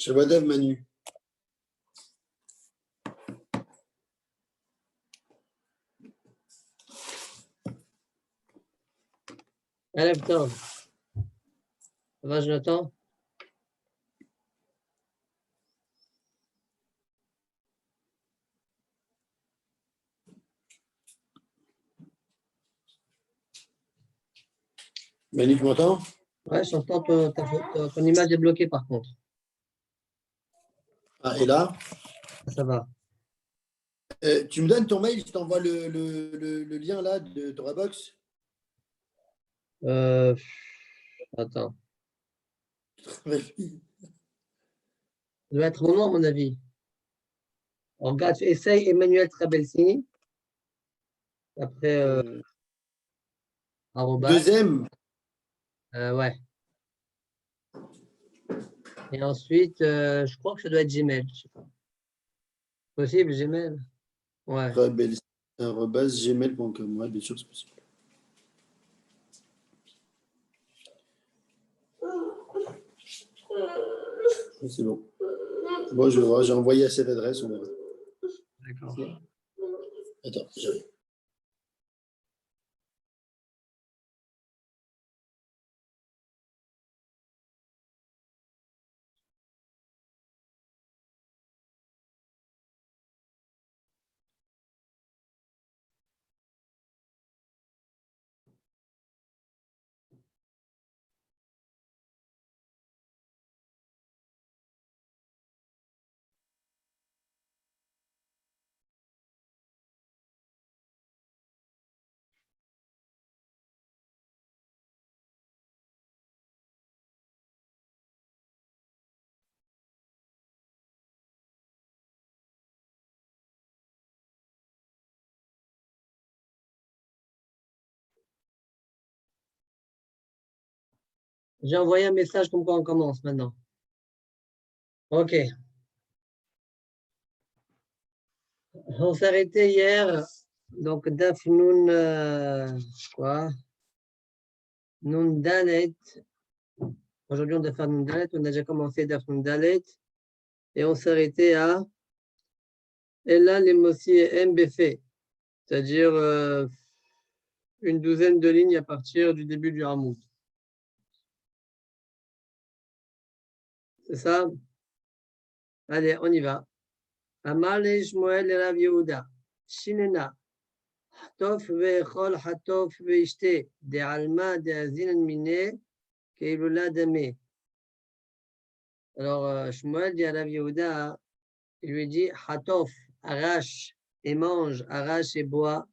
Shabbat Manu. Alef Tov. Ça va, Jonathan? Manu, tu m'entends? Ouais, je t'entends, ton image est bloquée par contre. Ah, et là? Ça va. Tu me donnes ton mail, je t'envoie le lien là de Dropbox. Attends. Ça doit être mon nom, à mon avis. Regarde, tu essayes Emmanuel Trabelsi. Après, arrobas. Deuxième. Ouais. Et ensuite, je crois que ça doit être Gmail. Je sais pas. Possible, Gmail? Ouais. Gmail.com. Ouais, bien sûr, c'est possible. C'est bon. Bon, je vois, j'ai envoyé à cette adresse, on verra. D'accord. Attends, j'arrive. J'ai envoyé un message comme quoi on commence maintenant. OK. On s'est arrêté hier. Donc, Daf Nun, quoi? Nun Dalet. Aujourd'hui, on doit faire Nun Dalet. On a déjà commencé Daf Nun Dalet. Et on s'est arrêté à Ella Lemossi MBF. C'est-à-dire une douzaine de lignes à partir du début du Hamoud. C'est ça? Allez, on y va. Amale Shmuel et Rav Yehuda. Shinena. Hatof ve'echol hatof ve'ishte. De'alma de'azin mine ke'ilula dame. Alors, Shmuel dit à Rav Yehuda, il lui dit, hatof, arrache et mange, arrache et bois.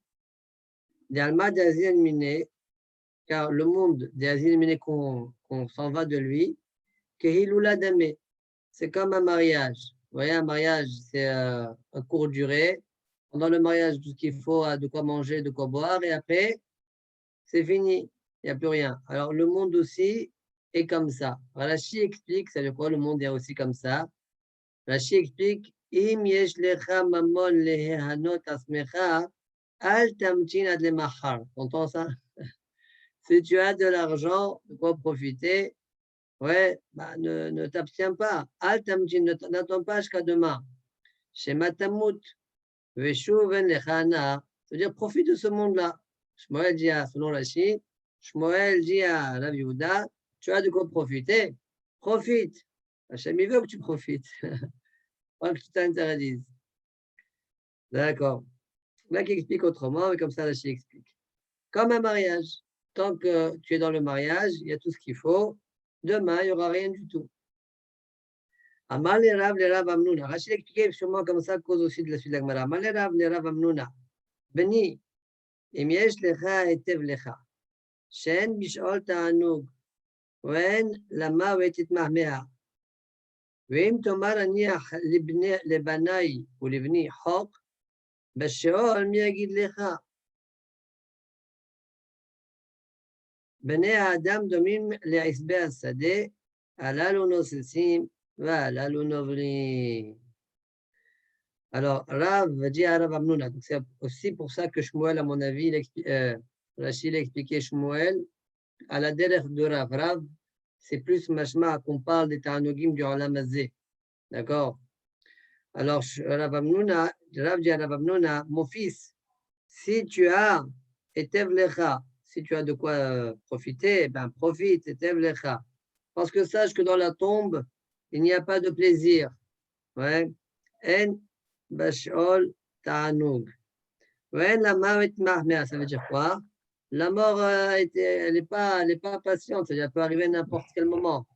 De'alma de'azin mine, car le monde de'azin mine qu'on s'en va de lui, ke'ilula dame. C'est comme un mariage. Vous voyez, un mariage, c'est un court durée. Pendant le mariage, tout ce qu'il faut, de quoi manger, de quoi boire, et après, c'est fini. Il n'y a plus rien. Alors, le monde aussi est comme ça. Rashi explique, c'est quoi le monde est aussi comme ça. Rashi explique, Im yesh lecha mamon lehehanot asmecha, al tamchin ad lemachar. T'entends ça? Si tu as de l'argent, de quoi profiter, ouais, bah, ne t'abstiens pas. Al tamchin, n'attends pas jusqu'à demain. Chez Matamut, veshuven lechana, c'est-à-dire profite de ce monde-là. Shmuel dit selon Rashi, Shmuel dit à Rav Yehuda, tu as de quoi profiter, profite. Hachem, il veut que tu profites. Pas que tu t'interdises. D'accord. Là, qui explique autrement, mais comme ça, Rashi explique. Comme un mariage. Tant que tu es dans le mariage, il y a tout ce qu'il faut. Demain, il n'y aura rien du tout. Amal le Rav Amnuna. Rachid expliquait sûrement comme ça, cause aussi de la suite de la Gemara. Amal le Rav Amnuna. Beni, im yesh lecha etev lecha. Shen bishol ta'anug. Wen lama vetit mahmea. Veim tomar aniach lebanai ou lebni chok. Basheol mi yagid lecha. בני האדם דומים לעשבי השדה, הללו נוססים והללו נובלים. Alors, Rav dit à Rav Amnuna, c'est aussi pour ça que Shmuel, à mon avis, Rachid a expliqué Shmuel, à la derrière de Rav. Rav, c'est plus mashma qu'on parle des ta'anogim du Olam Hazé. D'accord? Alors, Rav Hamnouna, Rav dit à Rav Hamnouna, mon fils, si tu as etev lecha, si tu as de quoi profiter, ben profite, etev lecha. Parce que sache que dans la tombe, il n'y a pas de plaisir. Ouais. En bashol ta'anoug. Ouais, la mavet mahmea, ça veut dire quoi? La mort, elle n'est pas patiente, c'est-à-dire elle peut arriver à n'importe quel moment.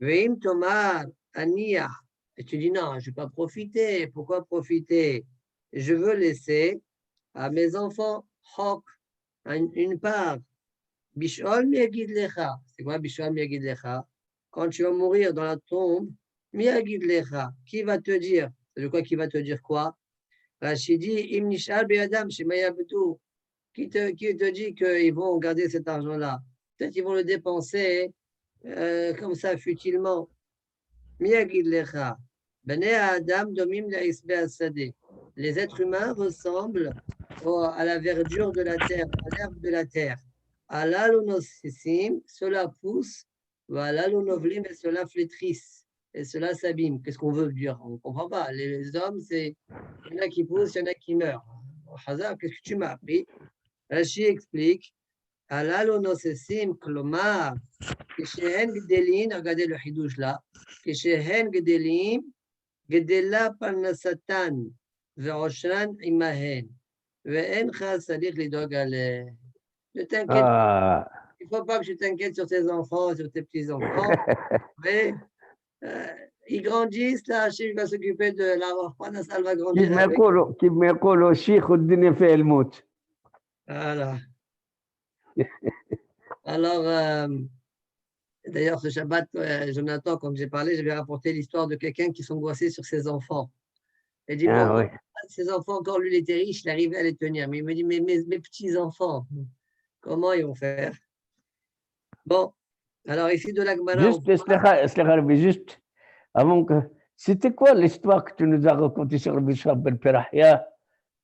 Veim tomar aniya. Et tu dis non, je ne vais pas profiter. Pourquoi profiter? Je veux laisser à mes enfants hok, une part. Bishol miyagid lecha. C'est quoi bishol miyagid lecha? Quand tu vas mourir dans la tombe, miyagid lecha. Qui va te dire? C'est de quoi qui va te dire quoi? Rachid dit, im nishal beyadam shemayabdu. Qui te dit qu'ils vont garder cet argent-là? Peut-être qu'ils vont le dépenser comme ça futilement. Miyagid lecha. Bnei Adam domim le'isbe asadeh. Les êtres humains ressemblent à la verdure de la terre, à l'herbe de la terre. Alalunosissim, cela pousse, valalunovlim, et cela flétrisse, et cela s'abîme. Qu'est-ce qu'on veut dire? On ne comprend pas. Les hommes, il y en a qui poussent, il y en a qui meurent. Hazar, qu'est-ce que tu m'as appris? Rashi explique, Alalunosissim, klomar, כשהן גדלים, regardez le חידוש là, כשהן גדלים, גדלה פרנסתן ועושרן עמהן, ואינך צריך לדאוג עליהן. Ne t'inquiète pas, il ne faut pas que tu t'inquiètes sur tes enfants, sur tes petits-enfants, mais ils grandissent, là, Hachem va s'occuper de la parnasse, elle va grandir avec. كيف ما يقولوا الشيخ والدنيا فيها الموت. Voilà. Alors, d'ailleurs, ce Shabbat, Jonathan, comme j'ai parlé, j'avais rapporté l'histoire de quelqu'un qui s'angoissait sur ses enfants. Il dit, bon, oui. ses enfants, encore lui, il était riche, il arrivait à les tenir. Mais il me dit, mais mes petits-enfants, comment ils vont faire? Bon, alors ici de la Gemara. Juste, avant que. C'était quoi l'histoire que tu nous as racontée sur le Bishop Ben Perahia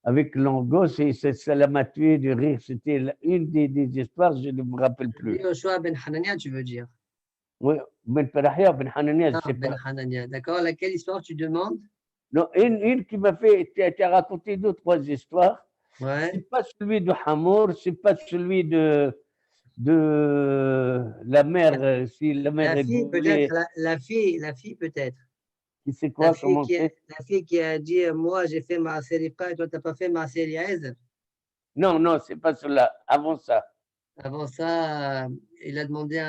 avec l'angoisse et ça m'a tué de rire? C'était une des histoires, je ne me rappelle plus. Yoshua Ben Hanania, tu veux dire? Oui, Ben Perahia, Ben Hanania, je sais Ben pas. Hanania, d'accord. Laquelle histoire tu demandes? Non, une qui m'a fait, tu as raconté 2 ou 3 histoires. Ouais. C'est pas celui de Hamour, c'est pas celui de la mère, si la mère La est fille, brûlée. peut-être, la fille peut-être. C'est quoi, comment c'est? La fille qui a dit, moi j'ai fait ma Serifka et toi tu n'as pas fait ma Seriaez. Non, non, c'est pas cela. Avant ça. Avant ça, il a demandé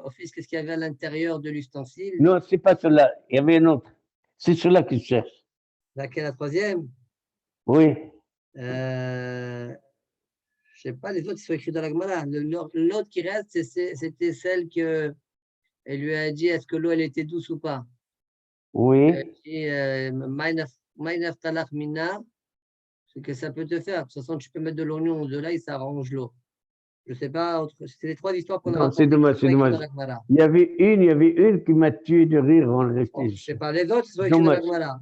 au fils qu'est-ce qu'il y avait à l'intérieur de l'ustensile. Non, c'est pas cela. Il y avait un autre. C'est cela que je cherche. Laquelle, la troisième? Oui. Je sais pas, les autres ils sont écrits dans la Gemara. L'autre qui reste, c'était celle que elle lui a dit est-ce que l'eau elle était douce ou pas? Oui. Elle dit Maïnaf talach mina, c'est que ça peut te faire. De toute façon, tu peux mettre de l'oignon ou de l'ail, ça arrange l'eau. Je sais pas, c'est les 3 histoires qu'on a racontées. C'est dommage, c'est dommage. Il y avait une qui m'a tué de rire en restant. Je sais pas, les autres ils sont écrits dans la Gemara.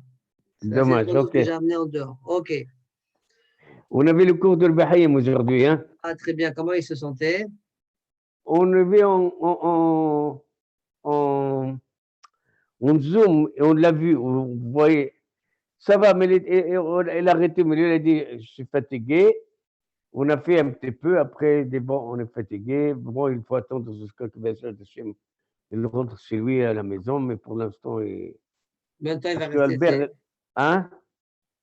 Dommage, ok. Que j'ai amené en dehors. Ok. On avait le cours de l'Bahayim aujourd'hui, hein? Ah, très bien. Comment il se sentait? On avait en Zoom et on l'a vu, vous voyez. Ça va, mais elle a arrêté, mais elle a dit, je suis fatigué. On a fait un petit peu, après, bon, on est fatigué. Bon, il faut attendre jusqu'à ce qu'il rentre chez lui à la maison, mais pour l'instant, Combien de temps il va rester? rester? Hein?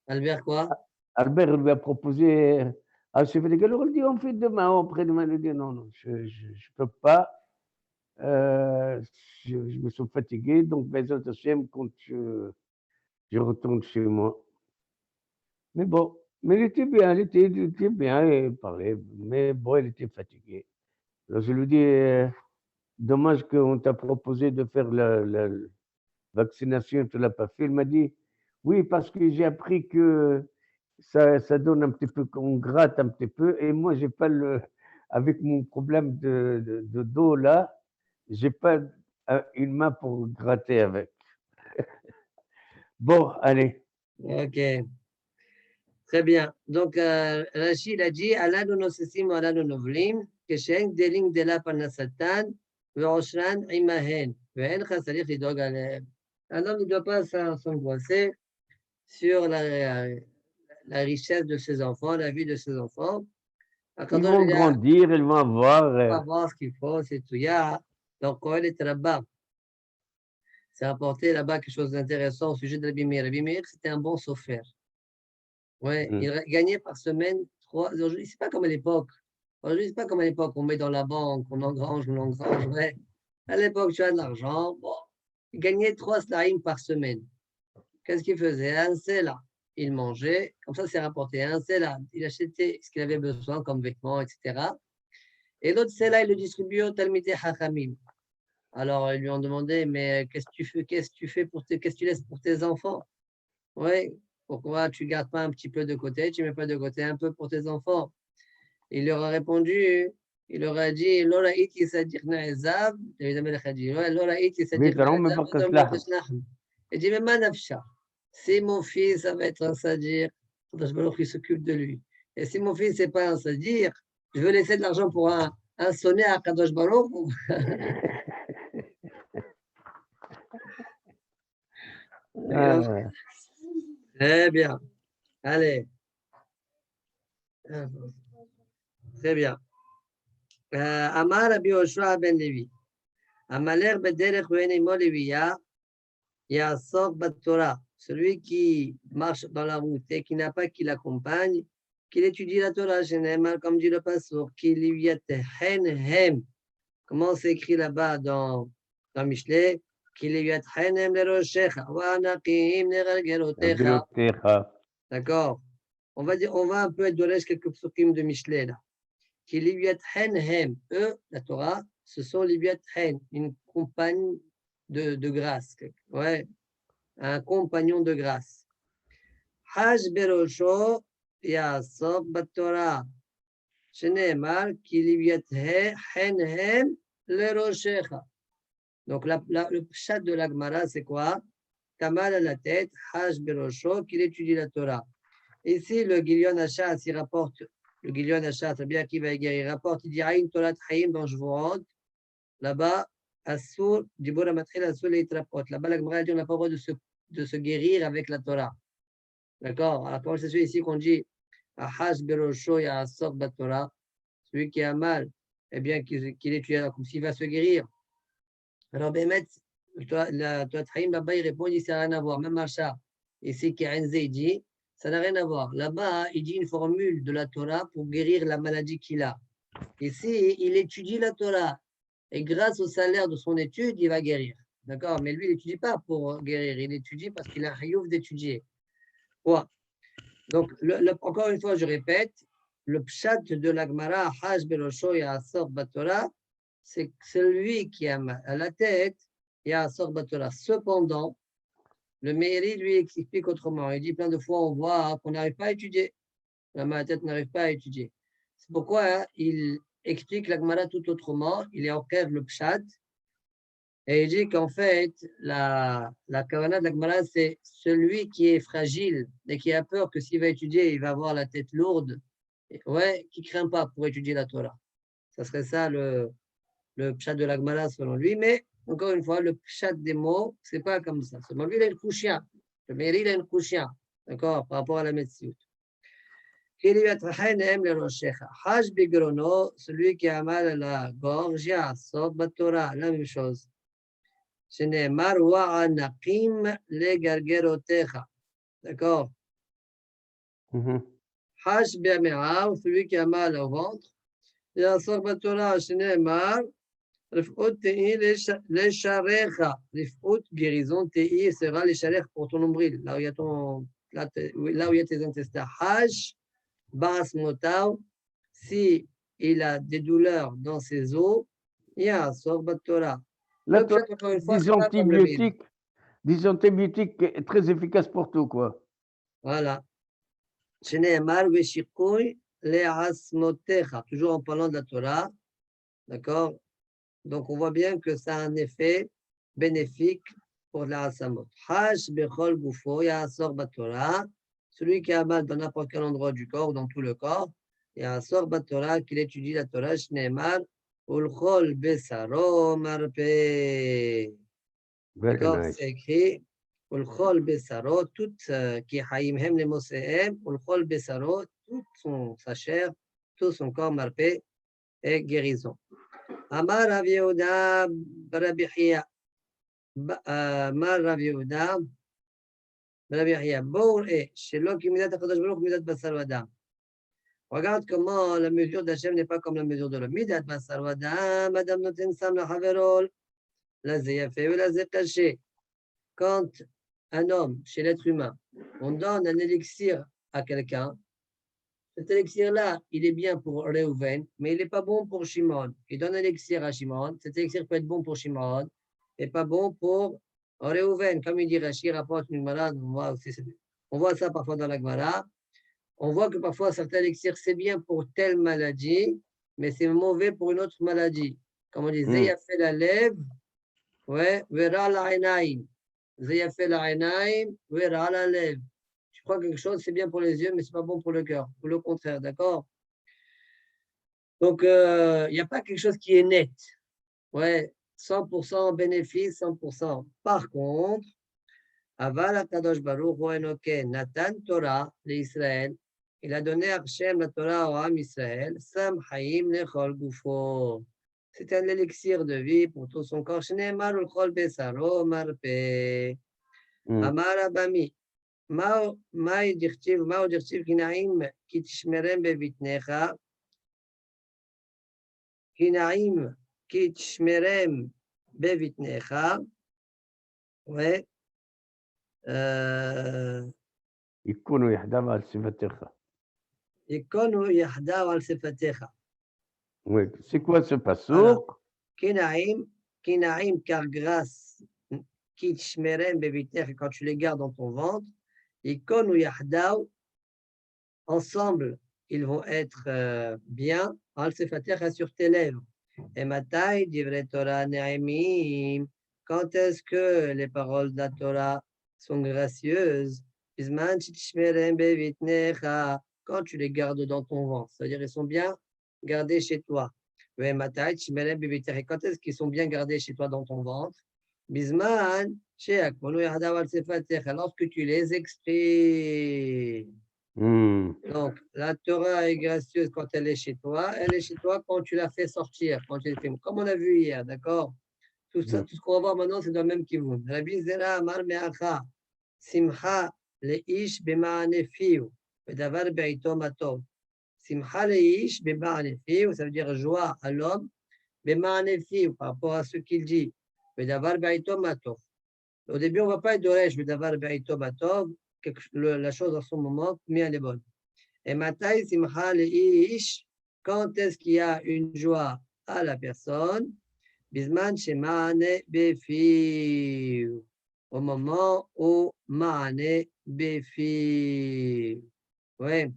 Albert quoi? Albert lui a proposé à se fatiguer. Alors, il dit, on fait demain, après-demain. Il dit, non, je ne peux pas. Je me suis fatigué, donc, quand je retourne chez moi. Mais bon, mais il était bien, il parlait, mais bon, il était fatigué. Alors je lui dis, dommage qu'on t'a proposé de faire la vaccination, tu ne l'as pas fait. Il m'a dit, oui, parce que j'ai appris que ça donne un petit peu, qu'on gratte un petit peu, et moi, j'ai pas avec mon problème de dos là, j'ai pas une main pour gratter avec. Bon, allez. Ok. Très bien. Donc, Rachid a dit Alanu nosesim wa alanu novlim, keshen deling de la panasatan, ve'oshran imahen, ve'en chasarich lidog alehem. Un homme ne doit pas s'angoisser sur la richesse de ses enfants, la vie de ses enfants. Ils vont grandir, ils vont On va avoir. voir ce qu'il faut, c'est tout. Il y a, donc, Kohen est là-bas. C'est rapporté là-bas quelque chose d'intéressant au sujet de Rabbi Meir. Rabbi Meir, c'était un bon sophère. Ouais, il gagnait par semaine 3. Aujourd'hui, c'est pas comme à l'époque. Aujourd'hui, c'est pas comme à l'époque, on met dans la banque, on engrange. Ouais. À l'époque, tu as de l'argent. Bon, il gagnait 3 slaïm par semaine. Qu'est-ce qu'il faisait? Un sela, il mangeait. Comme ça, c'est rapporté. Un sela, il achetait ce qu'il avait besoin comme vêtements, etc. Et l'autre sela, il le distribuait au Talmidei Chachamim. Alors, ils lui ont demandé, mais qu'est-ce que tu fais qu'est-ce que tu laisses pour tes enfants? Oui, pourquoi tu ne gardes pas un petit peu de côté, tu ne mets pas de côté un peu pour tes enfants? Il leur a répondu, il leur a dit, Lola iti sadirna ezab, David Amelech a dit, Lola iti sadirna ezab, il dit, mais manafsha, si mon fils ça va être un sadir, il s'occupe de lui. Et si mon fils n'est pas un sadir, je veux laisser de l'argent pour un sonnet à Kadosh Baruch. Très bien. Allez. Très bien. Amar Rabbi Yoshua ben Levi. Amaler bederech ve'enimo leviya ya'asok bat-Torah. Celui qui marche dans la route et qui n'a pas qui l'accompagne, qu'il étudie la Torah, comme dit le pasteur, qu'il lui hem. Comment c'est écrit là-bas dans Michelet? Qu'il lui hem le roshecha wa anakim neralgelotecha. D'accord. On va un peu être de quelques psukim de Michelet là. Qui libiat hem, eux, la Torah, ce sont libiat hen, une compagne de grâce. Ouais, un compagnon de grâce. Haj berosho yasok bat-Torah. Sheneemar ki libiat hen hem le roshecha. Donc le pshat de la Gemara, c'est quoi? Kamal à la tête, Haj berosho, qu'il étudie la Torah. Ici, le Gilion Hachat, il rapporte, le Gilion Hachat, c'est bien qui va égayer, il rapporte, il dit Aïn Tolat Haïm dans Jvorot, là-bas, Assour, Dibur Amatril, Assour les Trapot. Là-bas, la Gemara dit on n'a pas le droit de se guérir avec la Torah. D'accord? Alors, comment c'est celui ici qu'on dit Ahaj Berosho Ya'asok Bat Torah, celui qui a mal, eh bien, qu'il étudie comme s'il va se guérir. Alors, Bémet, la Tolat Haïm, là-bas, il répond, il dit ça n'a rien à voir. Même Hachat, ici, qui a un il dit, ça n'a rien à voir. Là-bas, il dit une formule de la Torah pour guérir la maladie qu'il a. Ici, il étudie la Torah. Et grâce au salaire de son étude, il va guérir. D'accord? Mais lui, il n'étudie pas pour guérir. Il étudie parce qu'il a un riouf d'étudier. Ouais. Donc, encore une fois, je répète, le pshat de l'Agmara, Haj Berosho Ya'asok Batorah, c'est celui qui a à la tête Ya'asok Batorah. Cependant, le Meiri, lui, explique autrement. Il dit plein de fois, on voit qu'on n'arrive pas à étudier. La tête n'arrive pas à étudier. C'est pourquoi il explique la Gemara tout autrement. Il est en clair le pshat. Et il dit qu'en fait, la kavana de la Gemara, c'est celui qui est fragile et qui a peur que s'il va étudier, il va avoir la tête lourde. Ouais, qui ne craint pas pour étudier la Torah. Ça serait ça le pshat de la Gemara selon lui. Mais encore une fois, le pshat des mots, ce n'est pas comme ça. Selon lui, il a une couchia. Le Meiri, il a une couchia. D'accord, par rapport à la médecine. Haj bigrono, celui qui a mal à la gorge, Ya'asok bat-Torah, la même chose. Sheneemar wa'anakim legargerotecha. D'accord? Haj bi'ame'av, celui qui a mal au ventre, Ya'asok bat-Torah, Sheneemar Rif'ut te'i lesharecha. Rif'ut, guérison, te'i sera lesharech pour ton nombril, là où il y a tes intestins. Haj Bas Motav, si il a des douleurs dans ses os, il y a Sorbat Torah. Des antibiotiques très efficaces pour tout, quoi. Voilà. Sheneemar veshikoui le'asmotecha. Toujours en parlant de la Torah. D'accord? Donc, on voit bien que ça a un effet bénéfique pour la hasamot. Hash bechol gufo ya Sorbat Torah. Celui qui a mal dans n'importe quel endroit du corps ou dans tout le corps, il y a un sort de Torah qu'il étudie la Torah, Shneemar, Ulchol Besaro Marpe. Very D'accord, nice. c'est écrit Ulchol Besaro, toute qui Haïm Hem les Mosehem, Ulchol Besaro, toute sa chair, tout son corps marpé et guérison. Amar Rav Yehuda Rabbi Chia, Amar Rav Yehuda Rabbi Chia, Bour et Shelo ki midat HaKadosh Baruch Hu midat basar vadam. Regarde comment la mesure d'Hachem n'est pas comme la mesure de l'homme. Midat basar vadam, Adam noten sam la haverol, la zéyafé ou la zékaché. Quand un homme, chez l'être humain, on donne un élixir à quelqu'un, cet élixir-là, il est bien pour Reuven, mais il n'est pas bon pour Shimon. Il donne un élixir à Shimon, cet élixir peut être bon pour Shimon, et pas bon pour Reuven. Comme il dit Rashi, rapporte une malade, on voit ça parfois dans la Gemara. On voit que parfois certains élixirs, c'est bien pour telle maladie, mais c'est mauvais pour une autre maladie. Comme on dit, Zeyafel la lèvre, ouais, verra la enaim. Zeyafel la enaim, verra la lèvre. Tu crois que quelque chose, c'est bien pour les yeux, mais c'est pas bon pour le cœur. Ou le contraire, d'accord? Donc, il n'y a pas quelque chose qui est net. Ouais, 100% bénéfice, 100%. Par contre, Aval HaKadosh Baruch Hu Enoken Natan Torah l'Israël. Il a donné à Hachem la Torah au Ham Israël. Sam Haïm Lechol Gufo. C'est un élixir de vie pour tout son corps. Shneimar Ulchol Besaro Marpe. Amar Abami. Mao dirtiv Kinaim Kitishmerem Bevitnecha. Kinaim Kitishmerem Bevitnecha. Ouais. يكونوا يحدثوا على صفتها. يكونوا يحداو على صفتها. Oui, c'est quoi ce passouk? Kinaim, car grâce, kitshmerem bevitner, quand tu les gardes dans ton ventre, ikonu yahdaw, ensemble, ils vont être bien, al sefatecha sur tes lèvres. Et matai, divrei Torah ne'emim, quand est-ce que les paroles de la Torah sont gracieuses? Bisman kitshmerem bevitnecha, quand tu les gardes dans ton ventre, c'est-à-dire ils sont bien gardés chez toi. Quand est-ce qu'ils sont bien gardés chez toi dans ton ventre? Bisman, lorsque tu les exprimes. Donc, la Torah est gracieuse quand elle est chez toi. Elle est chez toi quand tu la fais sortir, quand tu l'exprimes. Comme on a vu hier, d'accord? Tout ça, tout ce qu'on va voir maintenant, c'est dans le même kivoun. Rabbi Zera Amar Me'acha, Simcha leish b'ma'ane fiu, v'davar be'ito matov. Simcha leish b'ma'ane fiu, ça veut dire joie à l'homme, b'ma'ane fiu, par rapport à ce qu'il dit, v'davar be'ito matov. Au début, on ne va pas être doresh, v'davar be'ito matov, la chose en son moment, mais elle est bonne. Et matai simcha leish, quand est-ce qu'il y a une joie à la personne? Bisman shema'ane befiu, au moment où ma'ane befiu. Ouais.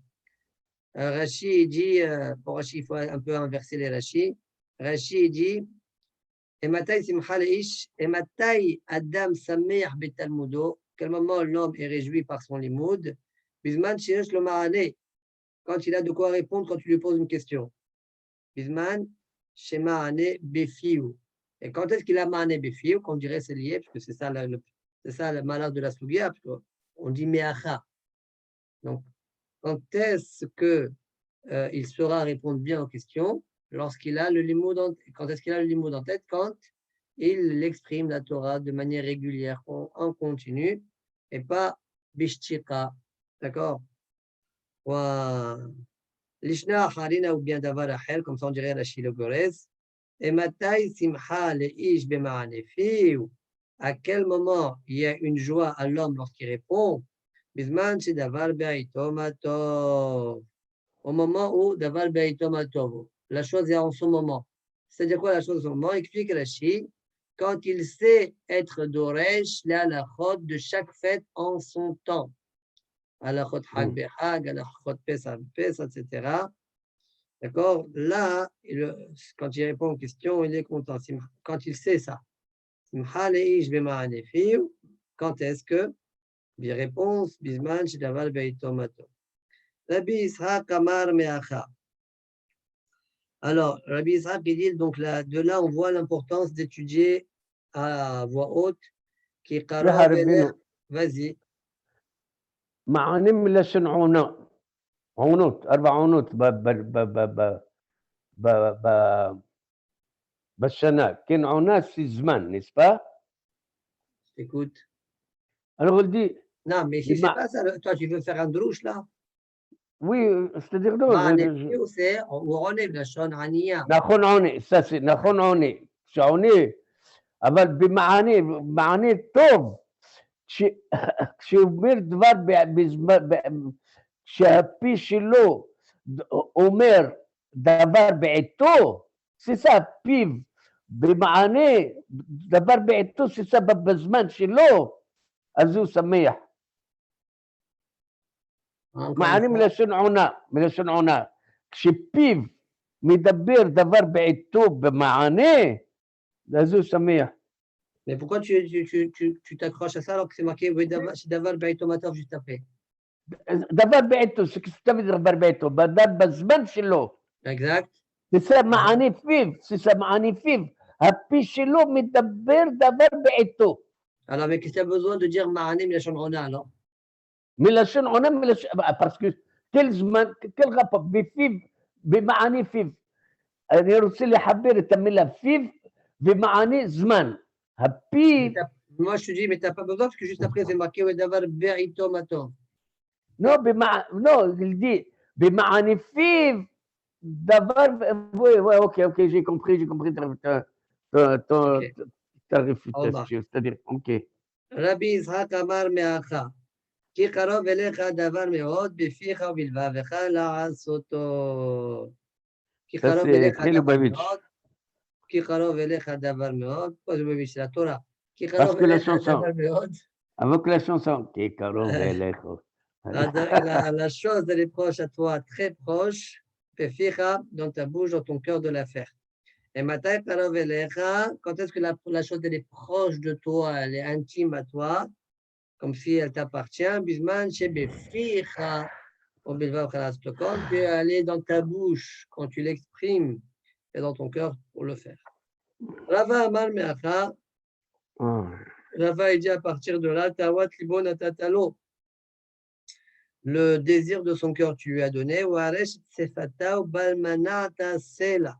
Rashi dit, pour Rashi, il faut un peu inverser les Rashi. Rashi dit, et matai simcha leish, et matai adam sameach betalmudo, quel moment l'homme est réjoui par son limoud, bisman sheyesh lo ma'ane, quand il a de quoi répondre quand tu lui poses une question. Bisman shema'ane befiu. Et quand est-ce qu'il a ma'ane befiu, qu'on dirait c'est lié, parce que c'est ça le malheur de la sugia, parce qu'on dit me'acha. Donc, quand est-ce que il saura répondre bien aux questions? Lorsqu'il a le limoud quand est-ce qu'il a le limoud en tête? Quand il exprime la Torah de manière régulière, en continu, et pas bishtika. D'accord? Lishna harina ou bien davar achel, comme ça on dirait Rashi le Gorez. Et matai simcha leish b'ma'ane fiu. À quel moment il y a une joie à l'homme lorsqu'il répond? Bisman c'est davar be'ito matov. Au moment où davar be'ito matov. La chose est en son moment. C'est-à-dire quoi la chose en son moment? Explique Rashi. Quand il sait être doresh, la halachot de chaque fête en son temps. Halachot hag behag, halachot pesach pesach, etc. D'accord? Là, quand il répond aux questions, il est content. Quand il sait ça. Quand est-ce que? Bien réponse, Bisman, Shidaval, Beitomato. Rabbi Israq, Amar, Meacha. Alors, Rabbi Israq, il dit, donc là, de là, on voit l'importance d'étudier à voix haute Qui يا qarov حربينو Vas-y. معاني ملشن عونا عونوت 4 عونوت ب بالسنة كاين عونات في الزمان نسبة Écoute. أنا قلت Non, mais si c'est pas ça, toi, tu veux faire un drouche là? وي c'est-à-dire Ma'anefio, c'est où on est, la shon aniya. ناخون عوني اساسي ناخون عوني شعوني אבל במענה טוב כשאומר דבר כשהפה שלו אומר דבר בעיתו, סיסה פיו במענה דבר בעיתו, סיסה בזמן שלו, אז הוא שמח. מענה מלשון עונה. כשפיו מדבר דבר בעיתו במענה, אז הוא שמח. Mais pourquoi tu t'accroches à ça alors que c'est marqué Davar Baïtomatov juste après? דבר בעיתו, שכתב דבר בעיתו, בזמן שלו. Exact. זה מענה פיו, זה מענה פיו. הפה שלו מדבר דבר בעיתו. Alors, mais qu'est-ce qu'il y a besoin de dire Ma'anim la Shonrona alors? מלשון עונה, parce que quel זמן, quel rapport, בפיו, במענה פיו. אני רוצה לחבר את המילה פיו במענה זמן. הפיו... Moi, je te dis, mais tu n'as pas besoin parce que juste après, c'est marqué Davar Baïtomatov. Non, il dit במענה פיו, דבר... Oui, ok, j'ai compris ta réfutation, c'est-à-dire, ok. Rabbi Yitzhak Amar Me'acha. כי קרוב אליך דבר מאוד בפיך ובלבבך לעשותו. כי קרוב אליך דבר מאוד. כי קרוב אליך דבר מאוד. פה זה בביש של התורה. כי קרוב אליך דבר מאוד. Avec la chanson. qui קרוב אליך. La chose elle est proche à toi, très proche. בפיך, dans ta bouche, dans ton cœur de la faire. Et מתי קרוב אליך, quand est-ce que la chose elle est proche de toi, elle est intime à toi, comme si elle t'appartient, Bisman, Shebeficha, quand tu es allé dans ta bouche, quand tu l'exprimes, et dans ton cœur pour le faire. Rava Amar Meacha, Rava il dit à partir de là, Tawat Libon Atatalo, le désir de son cœur tu lui as donné, Waresh Sefata Balmanata Sela.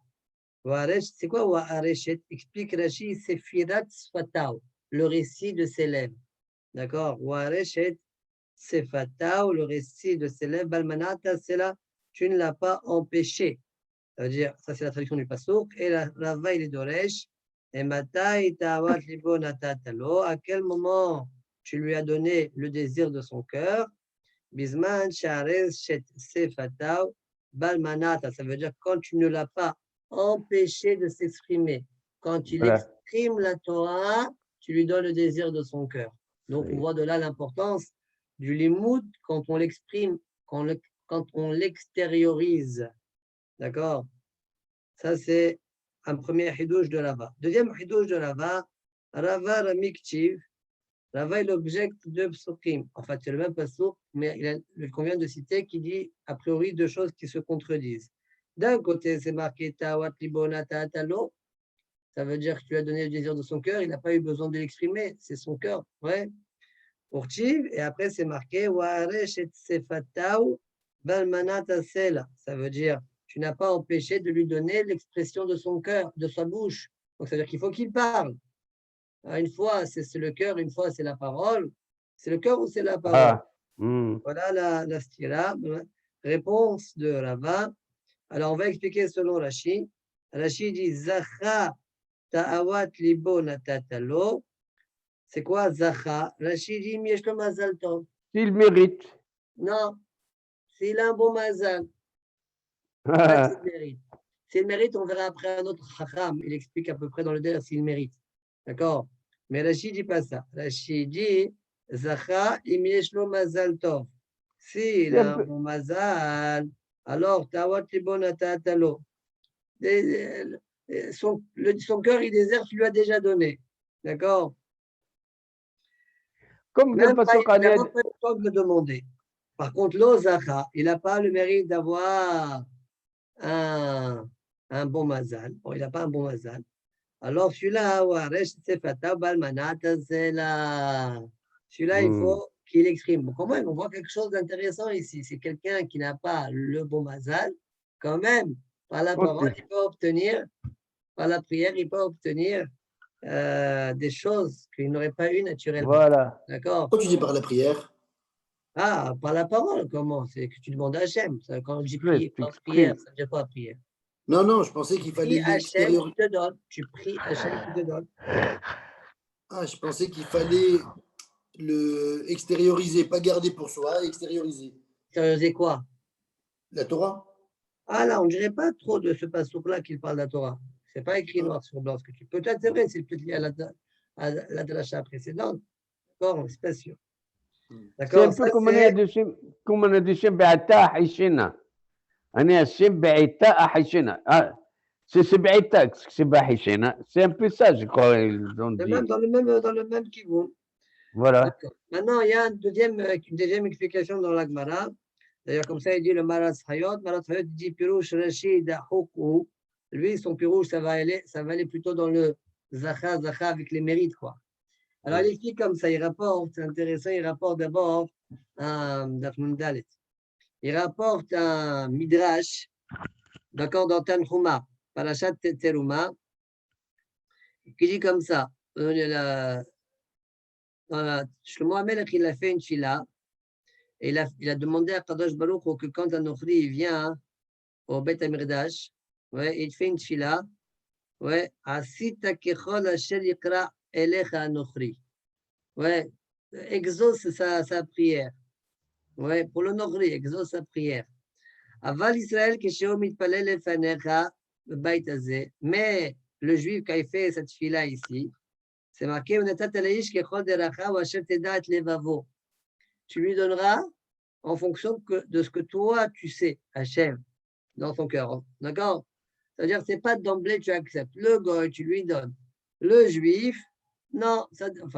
Waresh, c'est quoi Wareshet? Explique Rashi, c'est Firat Sfatao, le récit de ses lèvres. D'accord? Wareshet Sefatao, le récit de ses lèvres, Balmanata, c'est là, tu ne l'as pas empêché. Ça veut dire, ça c'est la traduction du Passouk, et la vaille est d'Oresh, et Matai Tawat Libo Natatalo, à quel moment tu lui as donné le désir de son cœur? Bisman Sharez Shet Sefatao, Balmanata, ça veut dire quand tu ne l'as pas empêché de s'exprimer. Quand il exprime la Torah, tu lui donnes le désir de son cœur. Donc, on voit de là l'importance du limoud quand on l'exprime, quand on l'extériorise. D'accord? Ça, c'est un premier hidouche de Rava. Deuxième hidouche de Rava, Rava Ramiktiv. Rava est l'objet de psukim. En fait, c'est le même pasouk, mais il convient de citer qui dit, a priori, deux choses qui se contredisent. D'un côté, c'est marqué Tawat Libonata Atalo. Ça veut dire que tu lui as donné le désir de son cœur, il n'a pas eu besoin de l'exprimer, c'est son cœur, ouais. Pour Tiv, et après c'est marqué Waresh et Sefatao Balmanata Sela. Ça veut dire tu n'as pas empêché de lui donner l'expression de son cœur, de sa bouche. Donc ça veut dire qu'il faut qu'il parle. Alors, une fois c'est le cœur, une fois c'est la parole. C'est le cœur ou c'est la parole? Voilà la stira. Réponse de Rava. Alors on va expliquer selon Rashi. Rashi dit Zacha. Ta'awat libo natatalo. C'est quoi Zacha? Rashi dit Mieshlo mazal tov. S'il mérite. Non, s'il a un bon mazal. Pas s'il mérite. S'il mérite, on verra après un autre chacham. Il explique à peu près dans le délire s'il mérite. D'accord? Mais Rashi dit pas ça. Rashi dit Zacha Mieshlo mazal tov. S'il a un bon mazal, alors Ta'awat libo natatalo. Son cœur, il désire, tu lui as déjà donné. D'accord? Comme il n'a pas le temps de le demander. Par contre, l'Ozacha, il n'a pas le mérite d'avoir un bon mazal. Bon, il n'a pas un bon mazal. Alors celui-là, celui-là, il faut qu'il exprime. Bon, quand même, on voit quelque chose d'intéressant ici. C'est quelqu'un qui n'a pas le bon mazal. Quand même, par la parole, il peut obtenir, par la prière, il peut obtenir des choses qu'il n'aurait pas eu naturellement. Voilà. D'accord? Pourquoi tu dis par la prière? Ah, par la parole, comment? C'est que tu demandes à Hachem. Quand je dis Ouais, prière, ça veut dire quoi, prière? Non, non, je pensais qu'il fallait Prie Hachem l'extérieur. qui te donne. Tu pries Hachem qui te donne. Ah, je pensais qu'il fallait le extérioriser, pas garder pour soi, extérioriser. Extérioriser quoi? La Torah? Ah là, on ne dirait pas trop de ce passouk-là qu'il parle de la Torah. Ce n'est pas écrit noir sur blanc. Ce que tu peut-être c'est vrai, c'est peut-être lié à la dracha précédente. D'accord, mais c'est pas sûr. C'est D'accord, un ça peu comme c'est. on a dit بعتها حيشنا. أنا الشم بعتها حيشنا. C'est بعتها c'est حيشنا. C'est un peu ça, je crois, ils ont C'est dit. même dans le même kivoun. Voilà. D'accord. Maintenant, il y a une deuxième explication dans la Gemara. D'ailleurs, comme ça, il dit le Maras Hayot. Maras Hayot dit Pirouche Rashid Houkou. Lui, son Pirouche, ça va aller plutôt dans le Zacha avec les mérites, quoi. Alors, il explique comme ça, il rapporte, c'est intéressant, il rapporte d'abord il rapporte un Midrash, d'accord, dans Tanhuma, Parashat Teruma, qui dit comme ça, Shlomo HaMelech, il a fait une fila, et il a demandé à Kadosh Baruch Hu que quand un Ochri vient au Beth Amidrash, ouais, il fait une fila, ouais, Asita kechol asher yikra elecha anochri. Ouais, exauce sa prière. Ouais, pour le Nochri, exauce sa prière. Aval Israël keshehu mitpalel lefanecha bebait hazeh. Mais le juif, quand il fait cette fila ici, c'est marqué Unatat aleish kechol deracha ou asher teda et levavo. Tu lui donneras en fonction de ce que toi tu sais, Hachem, dans ton cœur. D'accord? C'est-à-dire que ce n'est pas d'emblée tu acceptes. Le goy, tu lui donnes. Le juif, non,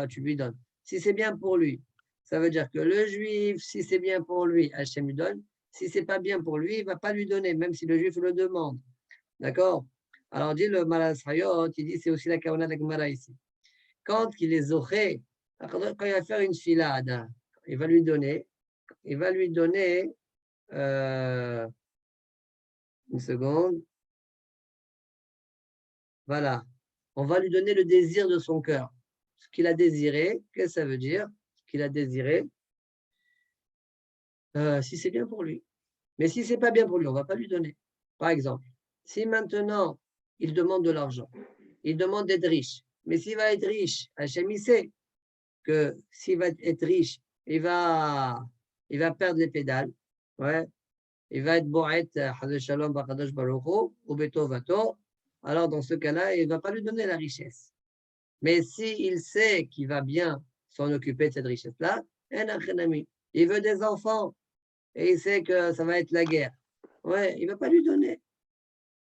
tu lui donnes. Si c'est bien pour lui, ça veut dire que le juif, si c'est bien pour lui, Hachem lui donne. Si ce n'est pas bien pour lui, il ne va pas lui donner, même si le juif le demande. D'accord? Alors, dit le Maras Hayot, il dit c'est aussi la Kawana de la Gemara ici. Quand il est zoché, quand il va faire une filade, il va lui donner, une seconde. Voilà. On va lui donner le désir de son cœur. Ce qu'il a désiré, qu'est-ce que ça veut dire? Ce qu'il a désiré, si c'est bien pour lui. Mais si ce n'est pas bien pour lui, on ne va pas lui donner. Par exemple, si maintenant il demande de l'argent, il demande d'être riche, mais s'il va être riche, Hachem il sait que s'il va être riche, il va perdre les pédales. Ouais. Il va être bo'et, Shalom, Bakadosh Baruch Hu, ou Beto Vato. Alors, dans ce cas-là, il ne va pas lui donner la richesse. Mais s'il sait qu'il va bien s'en occuper de cette richesse-là, il veut des enfants et il sait que ça va être la guerre. Ouais, il ne va pas lui donner.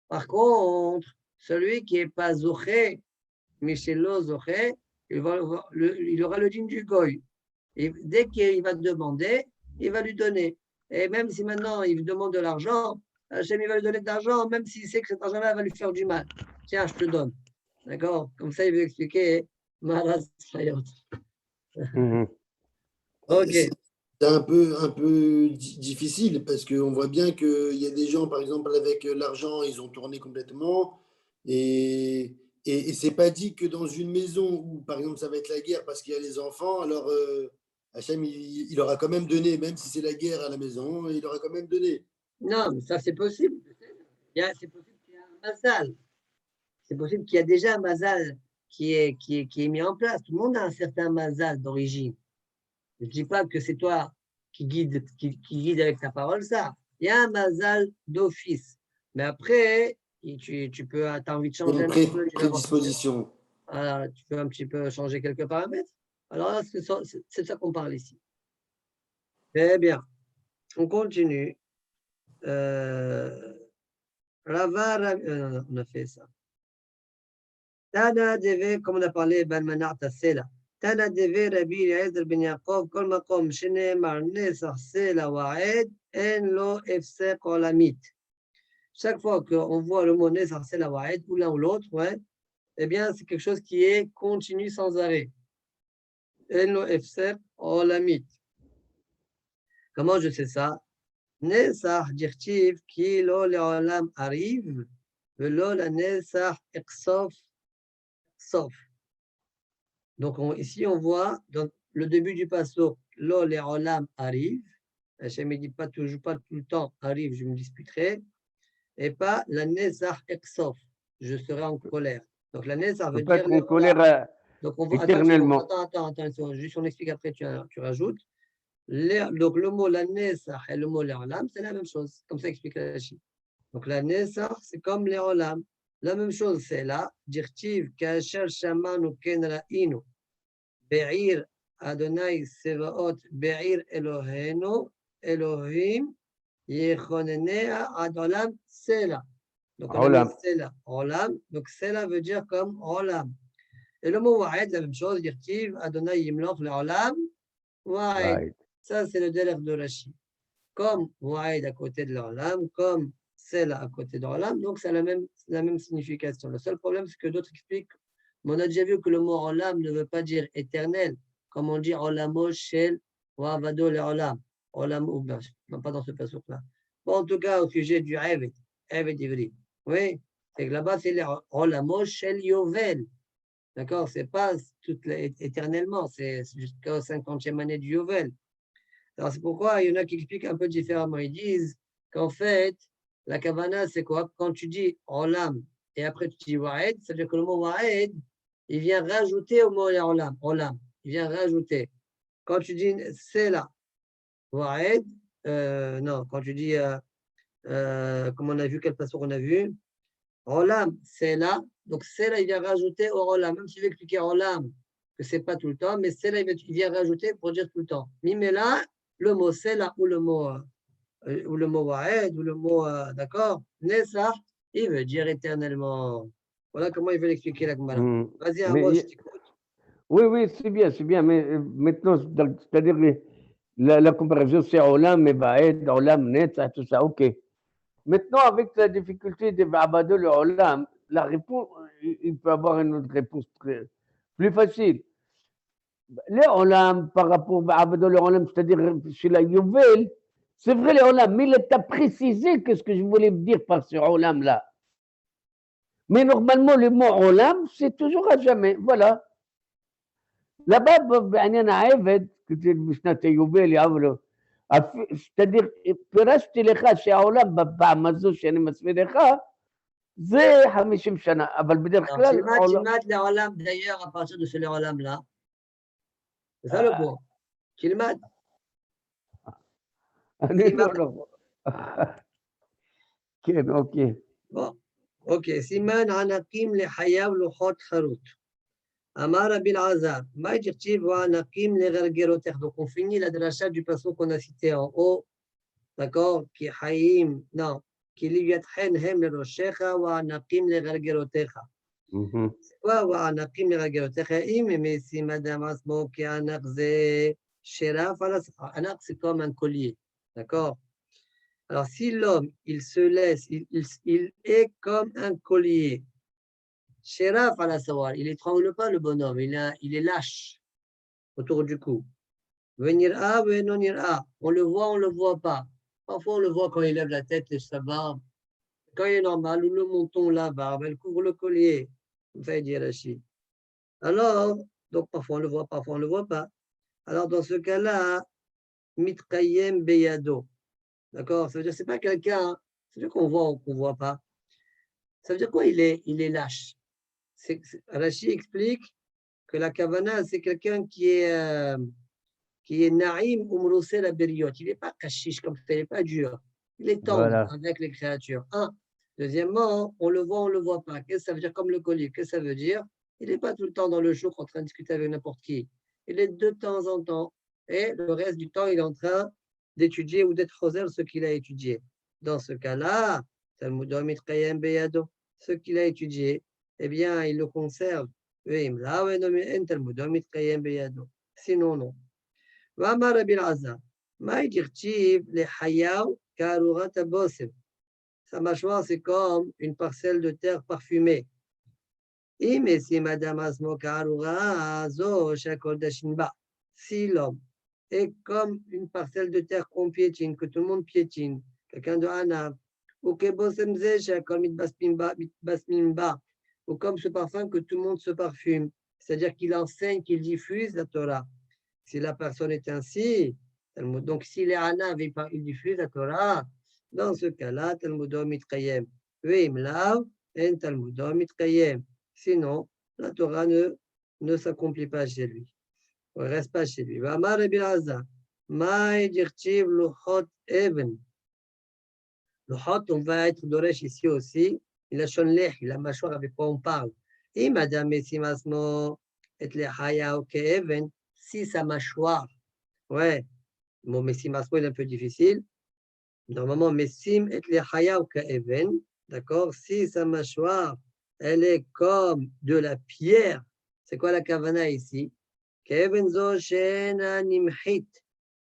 Par contre, celui qui n'est pas Zoché, Michelo Zoché, il aura le dîme du goy. Et dès qu'il va demander, il va lui donner. Et même si maintenant il demande de l'argent, Hachem il va lui donner de l'argent, même s'il sait que cet argent-là va lui faire du mal. Tiens, je te donne. D'accord? Comme ça, il veut expliquer Maras Hayot. Ok. C'est un peu difficile parce qu'on voit bien qu'il y a des gens, par exemple, avec l'argent, ils ont tourné complètement. Et c'est pas dit que dans une maison où, par exemple, ça va être la guerre parce qu'il y a les enfants, alors Hachem, il aura quand même donné, même si c'est la guerre à la maison, il aura quand même donné. Non, mais ça c'est possible. C'est possible qu'il y ait un mazal. C'est possible qu'il y a déjà un mazal qui est mis en place. Tout le monde a un certain mazal d'origine. Je ne dis pas que c'est toi qui guide avec ta parole ça. Il y a un mazal d'office. Mais après, tu peux, as envie de Il y a changer une un petit peu. prédisposition. Voilà, tu peux un petit peu changer quelques paramètres. Alors là, c'est de ça qu'on parle ici. Très bien. On continue. Rava, on a fait ça. Tana deve, comme on a parlé, Balmanar Tassela. Tana deve, Rabbi Eliezer ben Yaakov, kol makom, shenemar nesach sela wa'ed, en lo efsek olamit. Chaque fois qu'on voit le mot nesach sela wa'ed, ou l'un ou l'autre, ouais, eh bien, c'est quelque chose qui est continu sans arrêt. Eno efser olamit. Comment je sais ça? Nesach dirtiv ki lo leolam arrive, velo la nesach exof sof. Donc ici, on voit dans le début du passeau, lo leolam arrive. Hachem ne dit pas toujours, pas tout le temps arrive, je me disputerai. Et pas la nesach exof, je serai en colère. Donc la nesach On veut peut dire être en colère donc on voit, éternellement. attends, juste on explique après, tu rajoutes. Donc le mot la nesach et le mot leolam, c'est la même chose, comme ça explique Rachid. Donc la nesach, c'est comme leolam. La même chose, c'est là, dirtiv, kasher shamanu ken ra'inu, be'ir Adonai sevaot, be'ir Elohenu, Elohim, yechonenea ad olam sela. Donc on a mis Olam. sela, olam. Donc sela veut dire comme olam. Et le mot wa'ed, la même chose, dirtiv, Adonai yimloch le'olam, wa'ed. Right. Ça, c'est le délire de Rashi. Comme wa'ed à côté de l'olam, comme sela à côté de l'olam, donc c'est la même signification. Le seul problème, c'est que d'autres expliquent, mais on a déjà vu que le mot olam ne veut pas dire éternel, comme on dit olamo shel wa avado le olam. Olam ou bien, non pas dans ce passage-là. Bon, en tout cas, au sujet du Eved Ivri, oui, c'est que là-bas, c'est olamo shel yovel. D'accord? C'est pas éternellement, c'est jusqu'à 50e année du yovel. Alors, c'est pourquoi il y en a qui expliquent un peu différemment. Ils disent qu'en fait, la kavana, c'est quoi? Quand tu dis olam et après tu dis wa'ed, ça veut dire que le mot wa'ed, il vient rajouter au mot olam. Olam. Il vient rajouter. Quand tu dis sela, wa'ed, non, quand tu dis, comme on a vu, quel passage on a vu, olam, sela, donc sela, il vient rajouter au olam. Même si je vais expliquer olam, que c'est pas tout le temps, mais sela, il vient rajouter pour dire tout le temps. Mais là, le mot sela ou le mot wa'ed ou le mot, d'accord, nesa, il veut dire éternellement. Voilà comment il veut l'expliquer la Gemara. Vas-y, Amos, je t'écoute. Oui, oui, c'est bien, mais maintenant, c'est-à-dire la comparaison, c'est Olam, Mebaed, Olam, Net, tout ça, ok. Maintenant, avec la difficulté de Abado le Olam, la réponse, il peut avoir une autre réponse plus facile. Le Olam, par rapport à Abado le Olam, c'est-à-dire chez la Youvel, c'est vrai le Olam, mais il t'a précisé ce que je voulais dire par ce Olam-là. Mais normalement, le mot Olam, c'est toujours à jamais, voilà. Là-bas, בעניין העבד, כתוב בשנת היובל, יעברו, c'est-à-dire, פירשתי לך שהעולם בפעם הזו שאני מסביר לך, זה 50 שנה, אבל בדרך כלל העולם... Kilmat le olam, d'ailleurs, à partir de ce le olam là, c'est ça le point. Kilmat. אני לא... כן, אוקיי. Bon, ok. Siman anakim le hayav luchot harut. Amar Rabbi Azar, Maïdirtiv wa anakim le gargeroter. Donc on finit la dracha du passage qu'on a cité en haut, d'accord, qui hayim, non, qui liyathen hem le roshecha wa anakim le gargerotecha. C'est quoi wa anakim le gargerotecha? Mais si madame asmo qui anak ze sheraf, anak c'est comme un collier, d'accord? Alors, si l'homme, il se laisse, il est comme un collier. Sheraf à la savoir, il étrangle pas le bonhomme, il est lâche autour du cou. Venir à, venir à, on le voit pas. Parfois, on le voit quand il lève la tête, lève sa barbe. Quand il est normal, ou le menton, la barbe, elle couvre le collier. Comme ça, il dit Rachid. Alors, donc parfois on le voit, parfois on le voit pas. Alors, dans ce cas-là, mitkayem beyado. D'accord? Ça veut dire que ce n'est pas quelqu'un, ça veut dire qu'on voit ou qu'on ne voit pas. Ça veut dire quoi? Il est lâche. Rashi explique que la kavana, c'est quelqu'un qui est naïm ou mroussé la bériot. Il n'est pas kashish comme ça, il n'est pas dur. Il est tendre Voilà. avec les créatures. Un. Deuxièmement, on le voit pas. Qu'est-ce que ça veut dire comme le collier? Qu'est-ce que ça veut dire? Il n'est pas tout le temps dans le jour en train de discuter avec n'importe qui. Il est de temps en temps. Et le reste du temps, il est en train d'étudier ou d'être choser ce qu'il a étudié. Dans ce cas-là, ce qu'il a étudié, eh bien, il le conserve. Sinon, non. Sa mâchoire, c'est comme une parcelle de terre parfumée. Si l'homme est comme une parcelle de terre qu'on piétine, que tout le monde piétine, quelqu'un de Hanav, ou ou comme ce parfum que tout le monde se parfume, c'est-à-dire qu'il enseigne, qu'il diffuse la Torah. Si la personne est ainsi, donc s'il est Hanav, il diffuse la Torah, dans ce cas-là, Talmudo mitkayem. Veim lav, en Talmudo mitkayem. Sinon, la Torah ne s'accomplit pas chez lui. Ne reste pas chez lui. Vamar Rabbi Elazar, Maï dirtiv luchot even. Luchot, on va être doresh ici aussi. Il a shonlech, il a mâchoire avec quoi on parle. Et madame Messimasmo, et le haya ok even, si sa mâchoire, ouais, mon Messimasmo est un peu difficile. Normalement, Messim et le haya ok even, d'accord, si sa mâchoire, elle est comme de la pierre, c'est quoi la kavana ici? Kevenzo shena nimhit,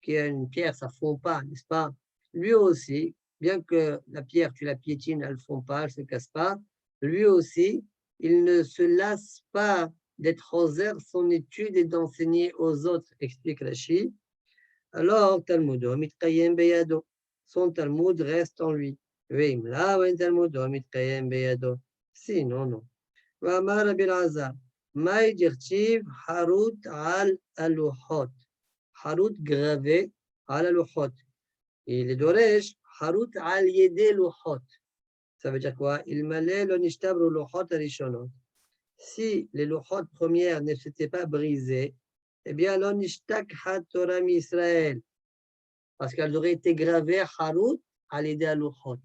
qui est une pierre, ça ne fond pas, n'est-ce pas? Lui aussi, bien que la pierre, tu la piétines, elle ne fond pas, elle ne se casse pas, lui aussi, il ne se lasse pas d'être oser son étude et d'enseigner aux autres, explique Rashi. Alors, Talmudo mitkayem beyado, son Talmud reste en lui. Veim la wen Talmudo mitkayem beyado. Sinon, non. Vamar Rabbi Elazar, Maï dirtiv harut al aluhot. Harut gravé al aluhot. Et les doresh, harut al yede luhot. Ça veut dire quoi? Il malait le nishtabru luhot arishonot. Si les luhot premières ne s'étaient pas brisées, eh bien, lo nishtak ha Torah mi Israël. Parce qu'elles auraient été gravées harut al yede luhot.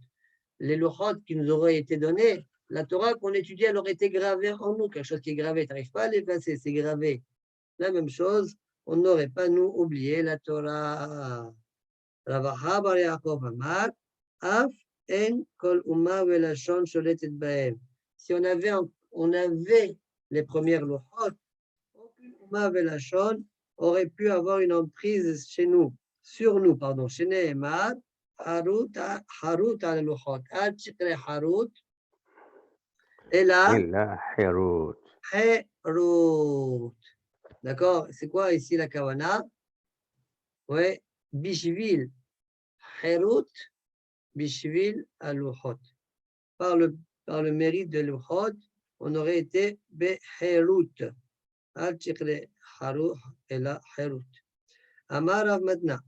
Les luhot qui nous auraient été donnés, la Torah qu'on étudie, elle aurait été gravée en nous. Quelque chose qui est gravé, tu n'arrives pas à l'effacer, c'est gravé. La même chose, on n'aurait pas, nous, oublié la Torah. Ravaha bar Yaakov Amar, Af en kol umma velashon sholetet bahem. Si on avait les premières luchot, aucune umma velashon aurait pu avoir une emprise chez nous, sur nous, pardon, chez Nehemar, harut al luchot, al chikre harut, et là, إلا حيروت. Herut. D'accord? C'est quoi ici la kavana? Ouais, Bishvil. Herut, Bishvil aluchot. Par le mérite de luchot, on aurait été Beherut. Al chikre harut, et là, Herut. Amar Rav Matna.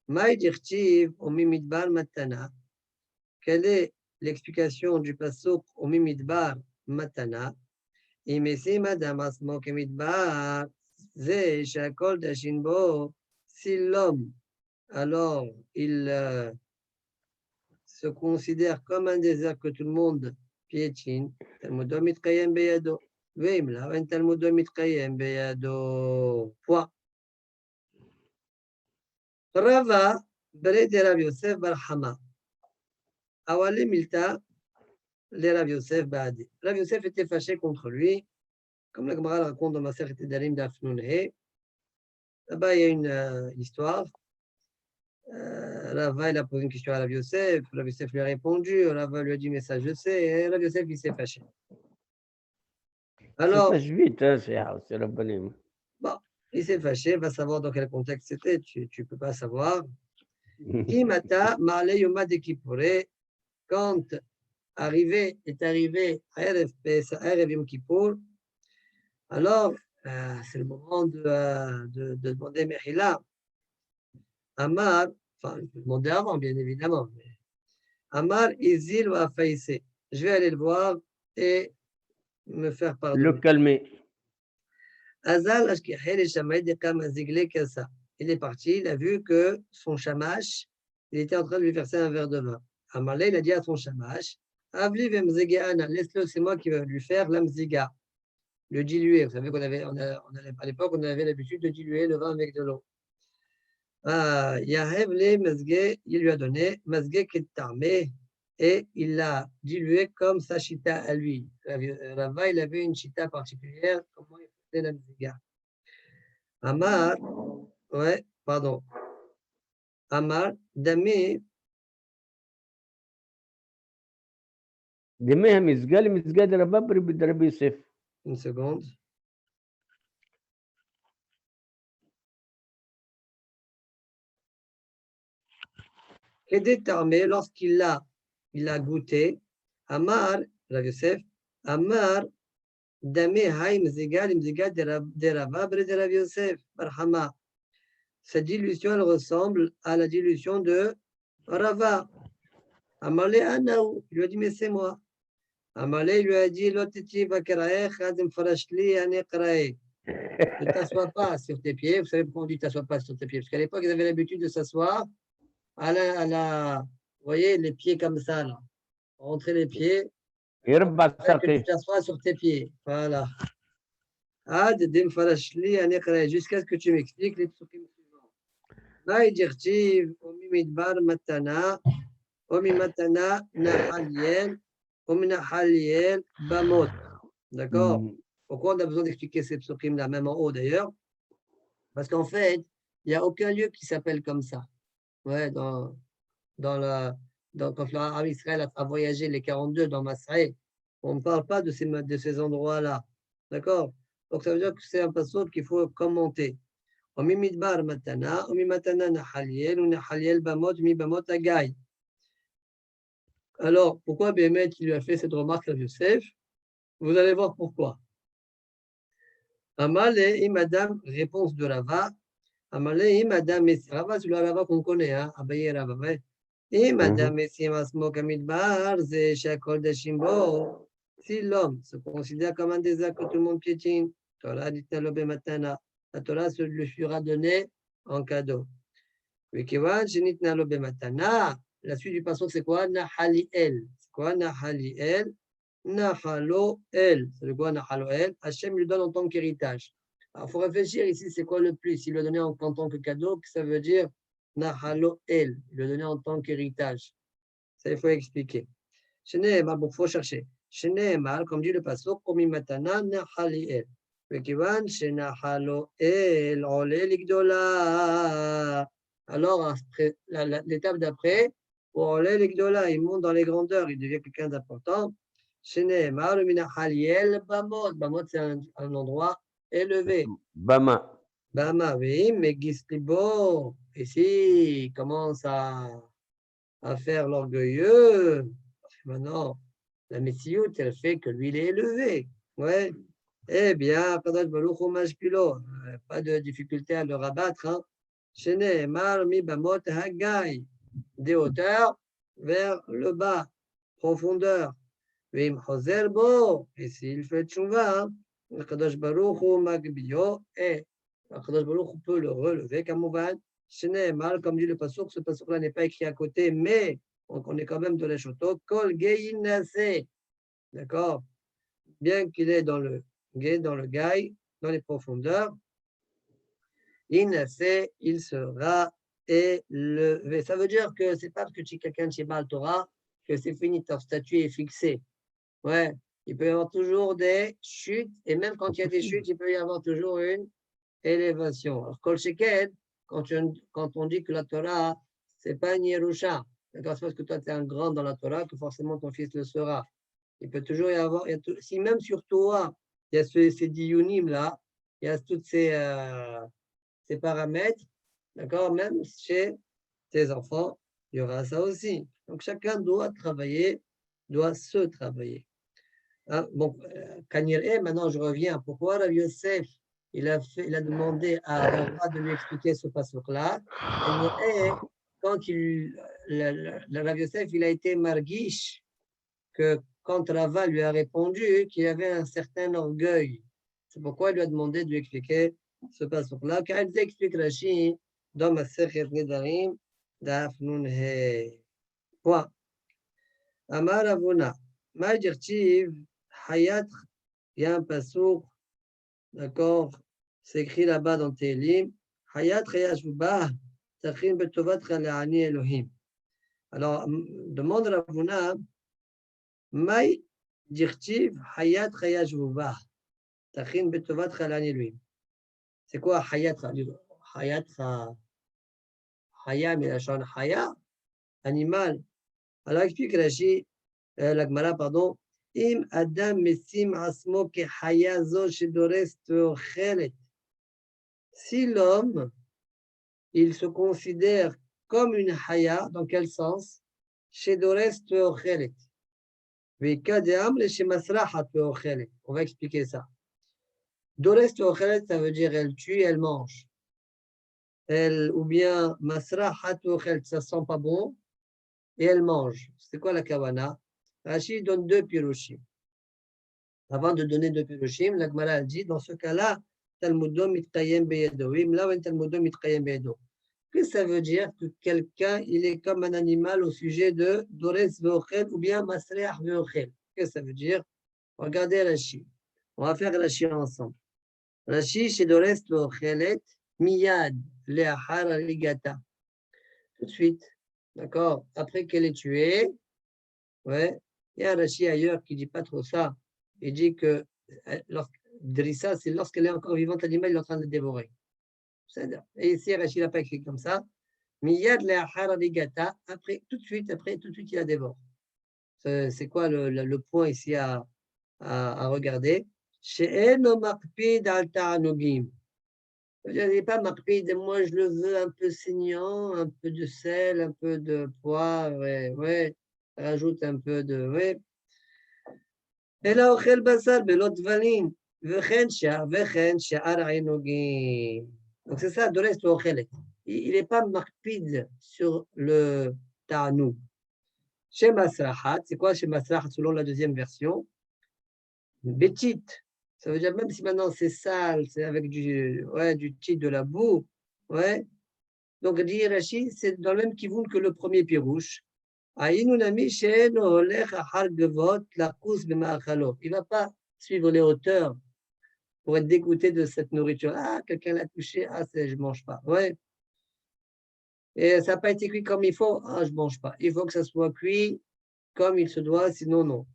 Maï dirtiv au mimidbar matana. Quelle est l'explication du pasuk au mimidbar matana? Si l'homme, alors il se considère comme un désert que tout le monde piétine, point. Rava, Bere de Rav Yosef bar Hama. Awale Milta, le Rav Yosef Baadi. Rav Yosef était fâché contre lui. Comme la Gemara raconte dans Masechet Nedarim d'Afnun He, là-bas il y a une histoire. Rava il a posé une question à Rav Yosef, Rav Yosef lui a répondu, Rava lui a dit mais ça je sais, et Rav Yosef il s'est fâché. Alors, C'est vite, hein, c'est la bonne. bon, il s'est fâché, va savoir dans quel contexte c'était, tu ne peux pas savoir. Imata Ma'ale Yoma de Kippouré, quand est arrivé Erev Yom Kippour, alors c'est le moment de demander Mechila. Amar, enfin, je peux demander avant, bien évidemment. Mais Amar, Izil ou Afaïsé. Je vais aller le voir et me faire pardonner. Le calmer. Azal, Ashkihel Shamaïd Ekam Azigle Kassa. Il est parti, il a vu que son shamash, il était en train de lui verser un verre de vin. Amarle, il a dit à son shamash, Avli Vemzegeana, laisse-le, c'est moi qui vais lui faire l'amziga, le diluer. Vous savez à l'époque, on avait l'habitude de diluer le vin avec de l'eau. Yahev Mazge, il lui a donné Mazge Ketarme et il l'a dilué comme sa chita à lui. Rava, il avait une chita particulière, comment il faisait la mziga. Amar, ouais, pardon. Amar, Dame, دمها مسجال مسجاد ربابر بدرب يوسف. Une seconde. Et déterminé lorsqu'il a goûté, Amar, Rav Yosef, Amar, Damé Haïm Zigal, Imzigal de Rava, Bre de Rav Yosef, Barhama. Cette dilution, elle ressemble à la dilution de Rava. Amalé Anaou, il lui a dit, mais c'est moi. Amalé lui a dit, Lotiti Bakarae, Khadim Farashli, Anekrae. Ne t'assois pas sur tes pieds. Vous savez pourquoi on dit ne t'assois pas sur tes pieds? Parce qu'à l'époque, ils avaient l'habitude de s'asseoir vous voyez, les pieds comme ça, là. Rentrer les pieds. Que tu t'assois sur tes pieds. Voilà. Jusqu'à ce que tu m'expliques les psukim suivants. Maïdirtiv, Omi Midbar Matana, Omi Matana Nahaliel, Omi Nahaliel Bamot. D'accord? Pourquoi on a besoin d'expliquer ces psukim-là, même en haut d'ailleurs? Parce qu'en fait, il n'y a aucun lieu qui s'appelle comme ça. Ouais, quand l'Arab Israël a voyagé les 42 dans Masraï, on ne parle pas de ces endroits-là. D'accord? Donc ça veut dire que c'est un passage qu'il faut commenter. Omi midbar matana, omi matana nahaliel, ou nahaliel bamot, mi bamot agay. Alors, pourquoi Bémet il lui a fait cette remarque à Yosef? Vous allez voir pourquoi. Amalé, madame, réponse de Rava. Amalé, madame, Rava, c'est le Rava qu'on connaît, hein, Abaye Rava, ouais. Et madame, si l'homme se considère comme un désert que tout le monde piétine, la Torah lui sera donnée en cadeau. La suite du passage, c'est quoi? Nahaliel. C'est quoi Nahaliel? Nahalo el. C'est quoi Nahalo el? Hachem lui donne en tant qu'héritage. Alors, il faut réfléchir ici, c'est quoi le plus? Il lui a donné en tant que cadeau, que ça veut dire Nahalo el. Il lui a donné en tant qu'héritage. Ça, il faut expliquer. Sheneemar, bon, il faut chercher. Sheneemar, comme dit le passage, Omi matana Nahali el. Vekivan, Shenahalo el, ole ligdola. Alors, l'étape d'après, pour ole ligdola, il monte dans les grandeurs, il devient quelqu'un d'important. Sheneemar, Minahaliel, Bamot. Bamot, c'est un endroit élevé. Bama. Bama, oui, mais Gislibo, ici, il commence à faire l'orgueilleux. Maintenant, la Messiout, elle fait que lui, il est élevé. Ouais. Eh bien, pas de difficulté à le rabattre. Hein. Des hauteurs vers le bas, profondeur. Et s'il fait tchouva, hein, Akadosh Baruch Hu Magbio, et Akadosh Baruch Hu peut le relever, mal, comme dit le pasuk, ce pasuk-là n'est pas écrit à côté, mais on connaît quand même de la choto, Kol Geinase, d'accord? Bien qu'il est dans le Gei, dans le Gai, dans les profondeurs, Inase, il sera élevé. Ça veut dire que c'est pas parce que tu es quelqu'un de chez Baal Torah que c'est fini, ton statut est fixé. Ouais, il peut y avoir toujours des chutes, et même quand il y a des chutes, il peut y avoir toujours une élévation. Alors, Kol Sheken, quand on dit que la Torah, c'est pas une Yerusha, d'accord, c'est parce que toi, tu es un grand dans la Torah, que forcément ton fils le sera. Il peut toujours y avoir, si même sur toi, il y a ces diyunim là, il y a tous ces paramètres, d'accord, même chez tes enfants, il y aura ça aussi. Donc, chacun doit travailler, doit se travailler. Hein, bon, maintenant je reviens. Pourquoi Rav Yosef il a demandé à Rava de lui expliquer ce passage-là? Quand Rav Yosef il a été marguiche, que quand Rava lui a répondu qu'il avait un certain orgueil. C'est pourquoi il lui a demandé de lui expliquer ce passage-là, car il explique Rashi dans Masechet Nedarim, Daf Nun He. Point. Amar Avuna, Ma'dirtiv, Hayat, il y a un passouk, d'accord, c'est écrit là-bas dans Télim, Hayat Chayashubah, Tachin Betovat Chaleani Elohim. Alors, demande à Ravuna, Maï Dirtiv, Hayat Chayashubah, Tachin Betovat Chaleani Elohim. C'est quoi Hayat? Hayat, Haya, Milachon Haya, animal. Alors, explique Rashi, la Gemara, pardon, Im Adam Mesim Asmo Kehayazo Shedores Teochelet. Si l'homme, il se considère comme une haya, dans quel sens? Shedores Teochelet. On va expliquer ça. Dores Teochelet, ça veut dire elle tue, elle mange. Elle, ou bien Masraha Teochelet, ça sent pas bon, et elle mange. C'est quoi la kawana? Rashi donne deux pirushim. Avant de donner deux pirushim, la Gemara dit, dans ce cas-là, Talmudom mitkayem beyedo. Oui, là, Talmudom mitkayem beyedo. Qu'est-ce que ça veut dire que quelqu'un, il est comme un animal au sujet de Dores Veochel ou bien Masreach Veochel? Qu'est-ce que ça veut dire? Regardez Rashi. On va faire Rashi ensemble. Rashi, chez Dores Veochelet, Miyad, Leachar Aligata. Tout de suite. D'accord? Après qu'elle est tuée, ouais, il y a un Rashi ailleurs qui ne dit pas trop ça. Il dit que Drissa, c'est lorsqu'elle est encore vivante, l'animal il est en train de le dévorer. Et ici, Rashi n'a pas écrit comme ça. Miyad le'achar aligata, après, tout de suite, il la dévore. C'est quoi le point ici à regarder? She'eno maqpid al ta'anugim. Il n'est pas maqpid, moi je le veux un peu saignant, un peu de sel, un peu de poivre, ouais, rajoute un peu de, ouais. Et là, ochel basar belot dvalin, vechen she'ar ainugim. Donc c'est ça, Dores Veochelet. Il n'est pas marpide sur le ta'anoug. Chez Masrahat, c'est quoi chez Masrahat selon la deuxième version? Bétit. Ça veut dire même si maintenant c'est sale, c'est avec du tit, de la boue, ouais. Donc dit Rashi, c'est dans le même kivoun que le premier pirouche. Il ne va pas suivre les hauteurs pour être dégoûté de cette nourriture. Ah, quelqu'un l'a touché, ah, je ne mange pas. Ouais. Et ça n'a pas été cuit comme il faut, ah, je ne mange pas. Il faut que ça soit cuit comme il se doit, sinon non.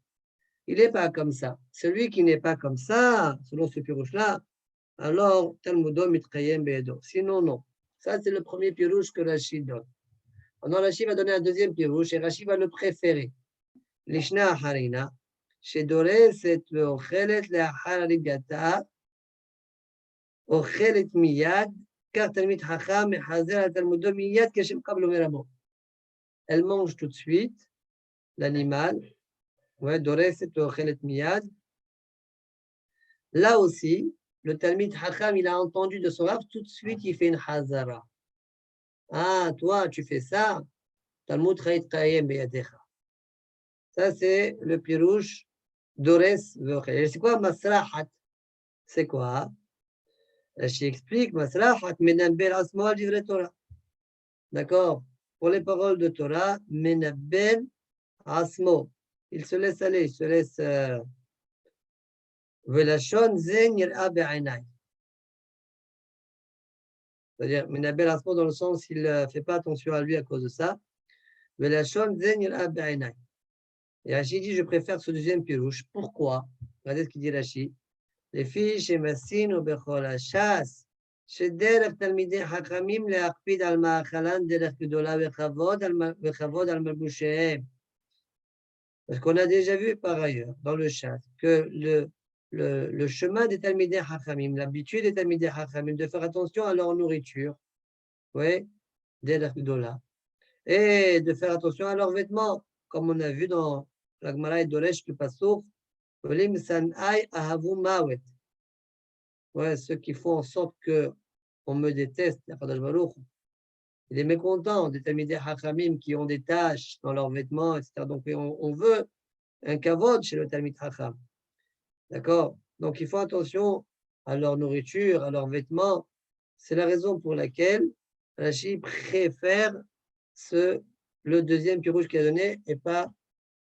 Il n'est pas comme ça. Celui qui n'est pas comme ça, selon ce pirouche-là, alors, Talmudom mitkayem be'edo. Sinon, non. Ça, c'est le premier pirouche que Rashi donne. Maintenant, Rashi va donner un deuxième pirouche et Rashi va le préférer. Lishna harina, shedoreset ve'ochelet le'achar rigata, ochelet miyad, car Talmid Chacham mechazer al Talmudom miyad keshem kablo merabo. Elle mange tout de suite l'animal. Ouais, doreset ve'ochelet miyad. Là aussi, le Talmid Chacham, il a entendu de son rave, tout de suite, il fait une hazara. Ah, toi, tu fais ça, Talmud Chayit Kayem Beyadecha. Ça, c'est le pirouche d'Ores Veochel. C'est quoi Masrahat? C'est quoi? Je explique, Masrahat, Menabel Asmo al Divre Torah. D'accord? Pour les paroles de Torah, Menabel Asmo. Il se laisse aller, il se laisse. Velashon Zen Yir'a Be'ainai. C'est-à-dire, Menabel Asmo dans le sens, il ne fait pas attention à lui à cause de ça. Velashon Zen Yir'a Be'ainai. Et Rashi dit, je préfère ce deuxième pirouche. Pourquoi? Regardez ce qu'il dit Rashi. Les filles chez Massin ou Bechol Hachas, chez Derech Talmidei Chachamim le'akpid al ma'achalan derech gedola vechavod al malbushehem. Parce qu'on a déjà vu par ailleurs dans le chat que le chemin des Talmidei Chachamim, l'habitude des Talmidei Chachamim de faire attention à leur nourriture, oui, derech gedola, et de faire attention à leurs vêtements, comme on a vu dans la Gemara et Doresh du Passour, ouais, ceux qui font en sorte qu'on me déteste, il est mécontent des Talmidei Chachamim qui ont des taches dans leurs vêtements, etc. Donc on veut un kavod chez le Talmid Chacham. D'accord? Donc il faut attention à leur nourriture, à leurs vêtements. C'est la raison pour laquelle Rashi préfère le deuxième pirouche qu'il a donné et pas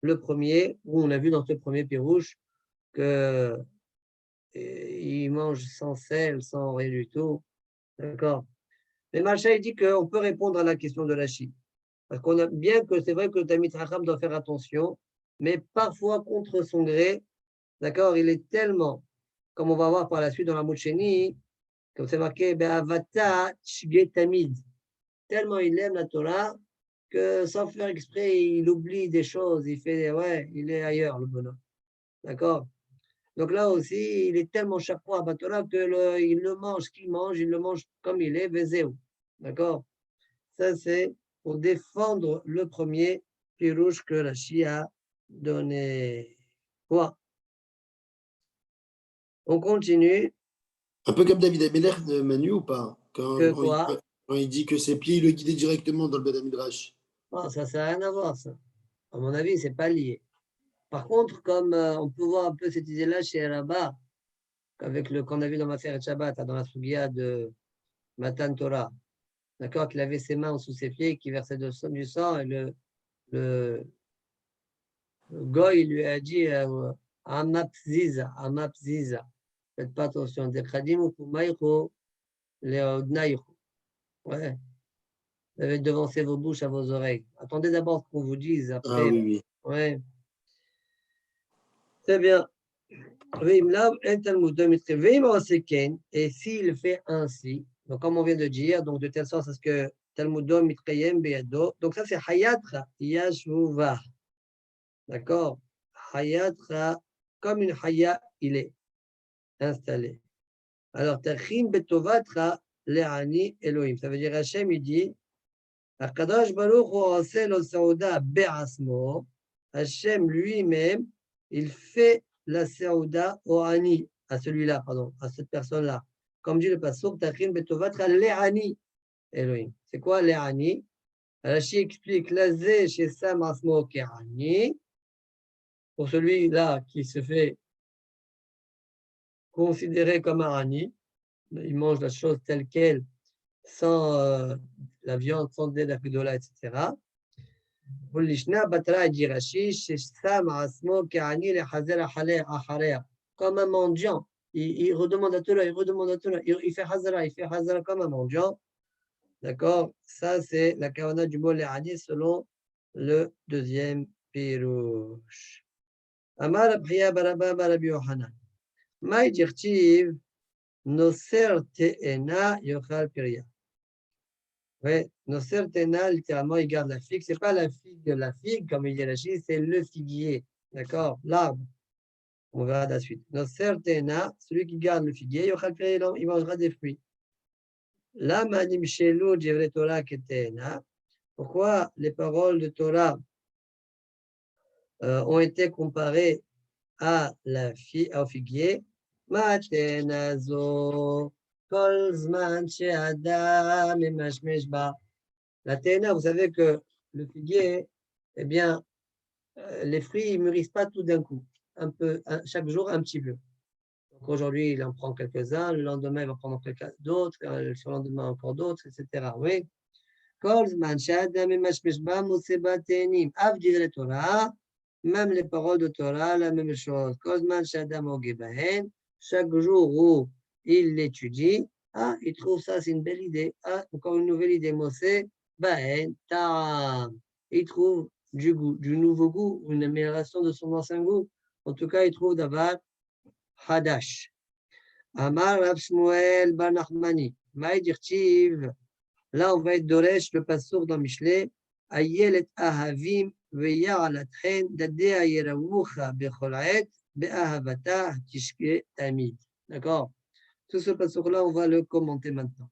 le premier, où on a vu dans ce premier pirouche qu'il mange sans sel, sans rien du tout. D'accord? Mais Macha, il dit qu'on peut répondre à la question de Rashi. Parce qu'on a bien que c'est vrai que le Talmid Chacham doit faire attention, mais parfois contre son gré, d'accord, il est tellement, comme on va voir par la suite dans la Moucheni, comme c'est marqué, Be'avata Shge Tamid, tellement il aime la Torah que sans faire exprès, il oublie des choses, il fait, ouais, il est ailleurs, le bonhomme. D'accord? Donc là aussi, il est tellement chaque fois à Batora que il le mange, ce qu'il mange, il le mange comme il est, Vezéou. D'accord? Ça, c'est pour défendre le premier pirouche que Rashi a donné. Quoi? On continue. Un peu comme David Ameller de Manu ou pas? Que quoi? Quand il dit que ses plis le guidaient directement dans le Beth Midrash. Ah, ça n'a rien à voir, ça. À mon avis, c'est pas lié. Par contre, comme on peut voir un peu cette idée-là chez Rabat, avec le qu'on a vu dans Maseret Shabbat, dans la Sugia de Matan Torah, d'accord, qu'il avait ses mains sous ses pieds, qui versait du sang, et le goy lui a dit Amapziza, Amapziza. Faites pas attention. Dechadim ou Kumaïcho, Leodnaïcho. Ouais. Vous avez devancé vos bouches à vos oreilles. Attendez d'abord qu'on vous dise, Ah après. oui, oui. Ouais. Très bien. Et s'il fait ainsi, donc comme on vient de dire, donc de telle sorte à ce que Talmudom mitkayem beyado, donc ça c'est hayatra yashvuva, d'accord? Hayatra, comme une haya, il est installé. Alors, tachin betovatra le'ani Elohim, ça veut dire Hachem, il dit, Akadosh Baruch Hu oseh lo saouda be'asmo, Hachem lui-même, il fait la saouda au ani, à celui-là, pardon, à cette personne-là. Comme dit le pasuk, tachin betovatra le'ani Elohim. C'est quoi le'ani? Rashi explique, lazé chez Sam asmo ke'ani, pour celui-là qui se fait considéré comme un ani, il mange la chose telle qu'elle, sans la viande, sans de la kudola, etc. Comme un mendiant, il redemande à Torah, il redemande à Torah, il fait hazara comme un mendiant. D'accord? Ça, c'est la kavana du mot le'ani selon le deuxième pirouche. Amar Abhiya Baraba Barabi Yohanan. Maï dirtiv Noser te'ena yochal piria. Oui, Noser te'ena, littéralement, il garde la figue. Ce n'est pas la figue de la figue, comme il dit Rachid, c'est le figuier. D'accord? L'arbre. On verra la suite. Noser te'ena, celui qui garde le figuier, yochal piria, il mangera des fruits. Lama nimshelu divre Torah kete'ena. Pourquoi les paroles de Torah ont été comparées à au figuier? Matenazo. Kol zman she'adam mimashmesh ba. La théna, vous savez que le figuier, eh bien, les fruits ne mûrissent pas tout d'un coup. Chaque jour, un petit peu. Donc aujourd'hui, il en prend quelques-uns, le lendemain, il va prendre quelques d'autres, le surlendemain, encore d'autres, etc. Oui. Kol zman she'adam mimashmesh ba museba tenim. Av divrei Torah, même les paroles de Torah, la même chose. Kol zman she'adam ogeh bahen. Chaque jour où il l'étudie, il trouve ça, c'est une belle idée. Encore une nouvelle idée. Mosé, Bahen, Taram. Il trouve du goût, du nouveau goût, une amélioration de son ancien goût. En tout cas, il trouve d'abord Hadash. Amar Rav Shmuel Bar Nachmani. Maï dirtiv. Là, on va être Doresh, le passour dans Michelet. Ayelet Ahavim, Veyalatchen, Dadea Yerawucha, Becholait. D'accord? Tout ce passage-là, on va le commenter maintenant.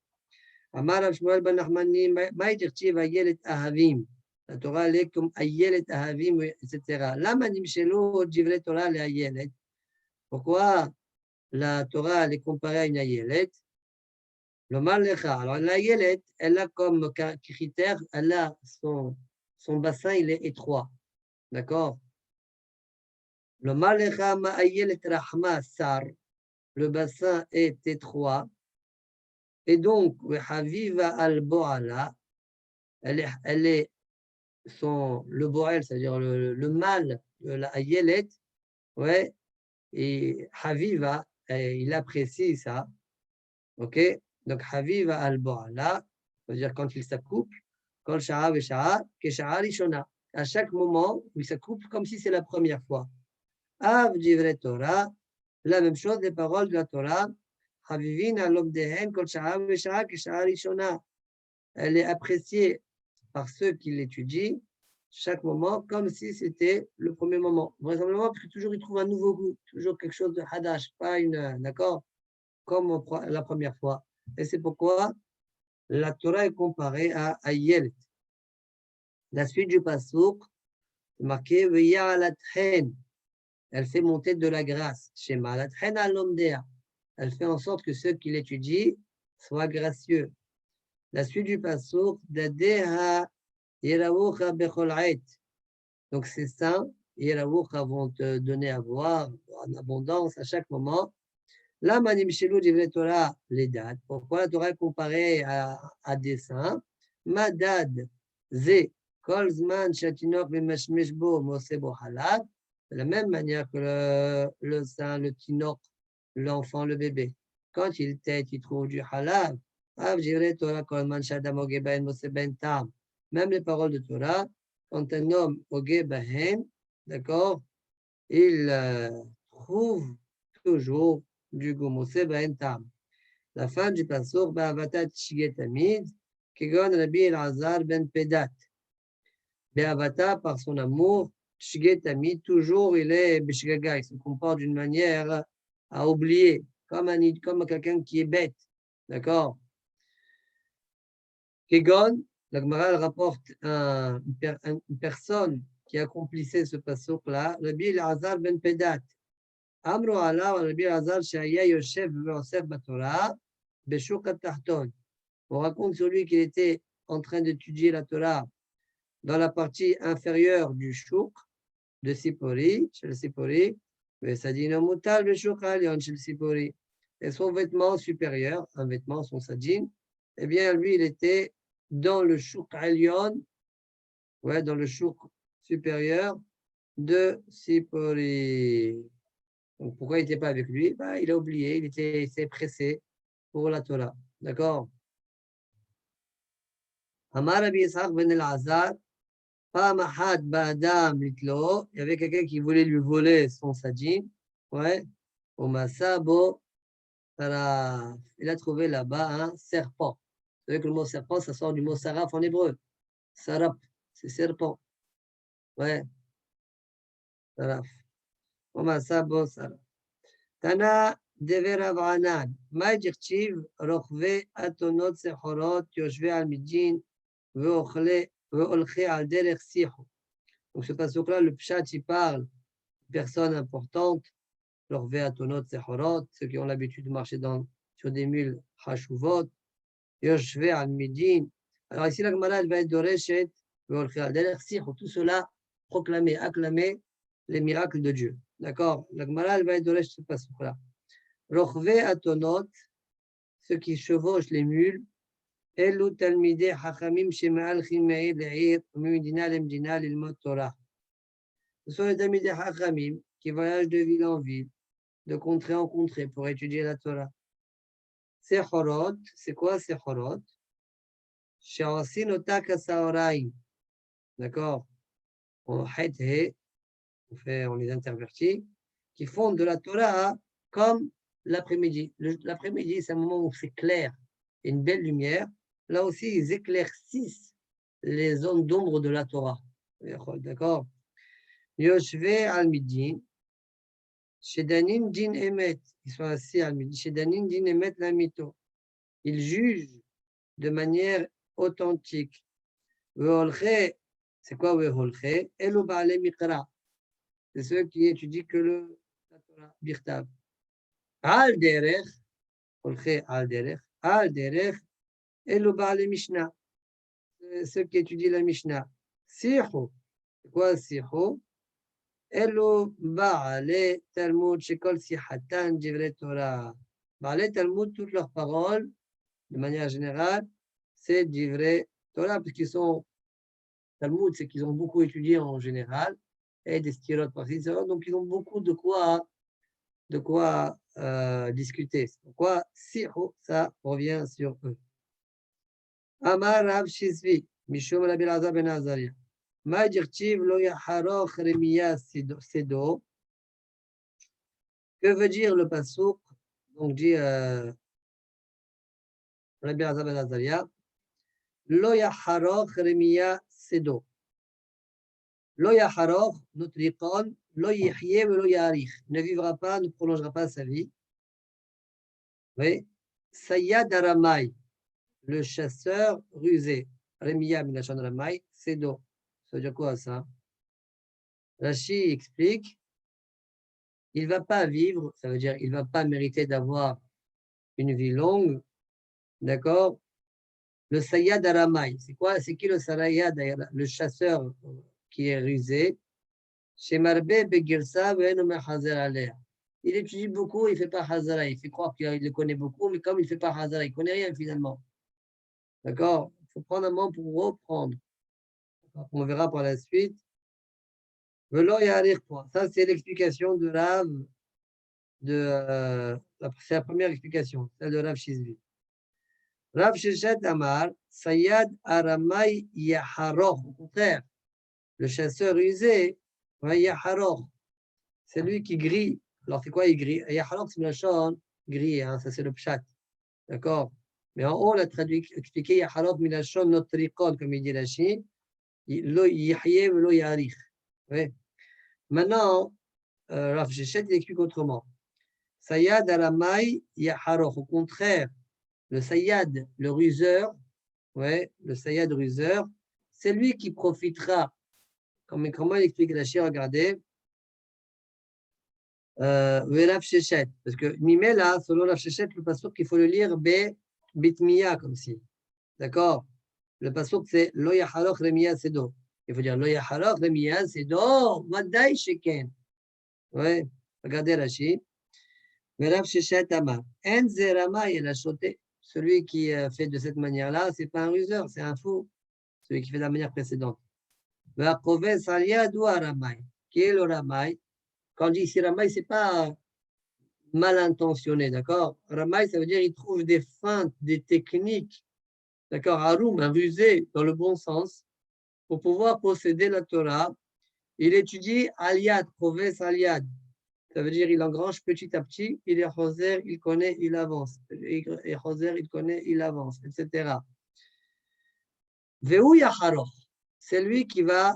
Amar Rav Shmuel ben Nachmani, Maïdirtiv Ayelet Ahavim. La Torah, elle est comme Ayelet Ahavim, etc. Lama nimshelo divre Torah le Ayelet. Pourquoi la Torah, elle est comparée à une Ayelet? Le Malecha. Alors, l'Ayelet, elle a comme critère, elle a son bassin, il est étroit. D'accord? Le Malecha Ma'ayelet Rahma Sar. Le bassin est étroit. Et donc, Haviva al-Bo'ala, le Bo'al, c'est-à-dire le mâle de la Ayelet, ouais, et Haviva, il apprécie ça. Ok? Donc, Haviva al-Bo'ala, c'est-à-dire quand il s'accouple, quand Sha'a ve Sha'a, que Sha'a Rishona. À chaque moment, il s'accouple comme si c'est la première fois. Av Divrei Torah, la même chose, les paroles de la Torah. Elle est appréciée par ceux qui l'étudient chaque moment comme si c'était le premier moment. Vraisemblablement, parce que toujours il trouve un nouveau goût, toujours quelque chose de hadash, pas une, d'accord, comme la première fois. Et c'est pourquoi la Torah est comparée à Yelet. La suite du pasouk, c'est marqué Ve'ya'alatchen. Elle fait monter de la grâce. Shema alatchen alomdea. Elle fait en sorte que ceux qui l'étudient soient gracieux. La suite du pasouk, Dadeha Yerawucha bechol ait. Donc ces saints, Yerawucha vont te donner à boire en abondance à chaque moment. Là, Manim Shelou Divrei Torah, les dates. Pourquoi la Torah est comparée à des saints? Madad, Ze, Kol Zman, Shatinok, Memashmesh Bo, Mosebo Halab. De la même manière que le saint, le tinok, l'enfant, le bébé. Quand il tète, il trouve du halab. Av Divrei Torah, Kol Man Shadam Ogeben, Moseben Tam. Même les paroles de Torah, quand un homme Ogeben, d'accord, il trouve toujours du Gomose Ben Tam. La fin du Passour, Be'avatat Shigetamid, Kegon Rabbi Elazar Ben Pedat. Be'avata, par son amour, Shigetamid, toujours il est Bishgaga, il se comporte d'une manière à oublier, comme quelqu'un qui est bête. D'accord? Kegon, la Gemara rapporte une personne qui accomplissait ce Passour-là, Rabbi Elazar Ben Pedat. אמרו עליו על רבי אלעזר שהיה יושב ועוסק בתורה בשוק התחתון. On raconte sur lui qu'il était en train d'étudier la Torah dans la partie inférieure du chouk de Sipori, chez le Sipori, וסדין מוטל בשוק העליון של Sipori. Et son vêtement supérieur, un vêtement, son sadine, eh bien lui il était dans le chouk Alion, ouais, dans le chouk supérieur de Sipori. Donc, pourquoi il n'était pas avec lui? Ben, il a oublié, il s'est pressé pour la Torah. D'accord? Amar Rabbi Yitzhak ben el-Azar, Pam Ahad Ba'adam Litlo, il y avait quelqu'un qui voulait lui voler son sadjin. Ouais. Au Masabo, il a trouvé là-bas un serpent. Vous savez que le mot serpent, ça sort du mot saraf en hébreu. Sarap, c'est serpent. Ouais. Saraf. Au Masabo, saraf. Tana Dever Avanan, Maïdirchiv, Rochve, Atonot, Sechorot, Yoshve al-Midjin, Veolche al-Derech Sihu. Donc, ce passage-là, le Pshat, il parle de personnes importantes, Rochve, Atonot, Sechorot, ceux qui ont l'habitude de marcher sur des mules Hashuvot, Yoshve al-Midjin. Alors, ici, la Gemara, elle va être Doreshet, Veolche al-Derech Sihu. Tout cela proclamer, acclamer les miracles de Dieu. D'accord? La Gemara, elle va être Doreshet, ce passage-là. Rochve atonot, ceux qui chevauchent les mules, Elu talmidei hachamim shemalchim me'ir le'ir, mimidina lemdina lilmod Torah. Ce sont les talmidei hachamim qui voyagent de ville en ville, de contrée en contrée pour étudier la Torah. Sechorot, c'est quoi Sechorot? She'osin ota kasaoraim. D'accord? On les intervertit, qui font de la Torah comme l'après-midi. L'après-midi, c'est un moment où c'est clair, et une belle lumière. Là aussi, ils éclaircissent les zones d'ombre de la Torah. D'accord? Yoshve al-Midin, Shedanim din emet. Ils sont assis al-Midin. Shedanim din emet la mito. Ils jugent de manière authentique. Veolche, c'est quoi Veolche? Elu ba'ale mikra. C'est ceux qui étudient que la Torah, Birtav. Al derech, Olche al derech, al derech, Elu ba'ale Mishnah. Ceux qui étudient la Mishnah. Sihu, c'est quoi Sihu? Elu ba'ale Talmud, Shekol Sihatan, Divrei Torah. Ba'ale Talmud, toutes leurs paroles, de manière générale, c'est Divrei Torah, parce qu'ils sont Talmud, c'est qu'ils ont beaucoup étudié en général, et des stirot par-ci, donc ils ont beaucoup de quoi discuter. Pourquoi Sihu, ça revient sur eux. Amar Rav Shizvi, Mishum Rabbi Elazar ben Azaria. Ma dirtiv lo yaharoch remiya sedo. Que veut dire le pasuk? Donc dit Rabbi Elazar ben Azaria. Lo yaharoch remiya sedo. Lo yaharor, notre icône, lo yihye, lo yarich. Ne vivra pas, ne prolongera pas sa vie. Oui. Sayyad Aramai, le chasseur rusé. Remiya Minachon Ramai, c'est do. Ça veut dire quoi ça? Rashi explique, il ne va pas vivre, ça veut dire il ne va pas mériter d'avoir une vie longue, d'accord? Le Sayyad Aramai, c'est quoi? C'est qui le Sayyad, le chasseur qui est rusé? Chez Marbe Begirsa, il étudie beaucoup, il ne fait pas Hazara, il fait croire qu'il le connaît beaucoup, mais comme il ne fait pas Hazara, il ne connaît rien finalement. D'accord? Il faut prendre un moment pour reprendre. On verra par la suite. Ça, c'est l'explication de Rav. C'est la première explication, celle de Rav Shizvi. Rav Sheshet Amar, Sayyad Aramai Yaharoch. Au contraire, le chasseur rusé, Yaharoch, c'est lui qui grille. Alors, c'est quoi il grille? Yaharoch, c'est Milachon, grille, hein, ça c'est le pshat. D'accord? Mais en haut, on a expliqué Yaharoch Milachon, notre rikon, comme il dit Rashi. Lo yihye lo yarich. Maintenant, Rav Sheshet, il explique autrement. Sayyad Aramai Yaharoch. Au contraire, le Sayyad, le ruseur, le Sayyad ruseur, c'est lui qui profitera. Comment il explique Rashi? Regardez. Rav Sheshet. Parce que Mimela, selon Rav Sheshet, le passouk, il faut le lire Bitmiya, comme si. D'accord? Le passouk, c'est Lo Yaharoch Remiya Sedo. Il faut dire Lo Yaharoch Remiya Sedo. Wadai Sheken. Regardez Rashi. Rav Sheshet Amar. En Zerama, il a choté. Celui qui fait de cette manière-là, ce n'est pas un ruseur, c'est un fou. Celui qui fait de la manière précédente. Va'kove Salia ou Aramai. Qui est le Ramai? Quand on dit ici Ramai, ce n'est pas mal intentionné, d'accord? Ramai, ça veut dire qu'il trouve des feintes, des techniques, d'accord? Haroum, un rusé, dans le bon sens, pour pouvoir posséder la Torah. Il étudie Aliad, Proves Aliad. Ça veut dire il engrange petit à petit, il est Choser, il connaît, il avance. Et Choser, il connaît, il avance, etc. Veu Yaharoch, c'est lui qui va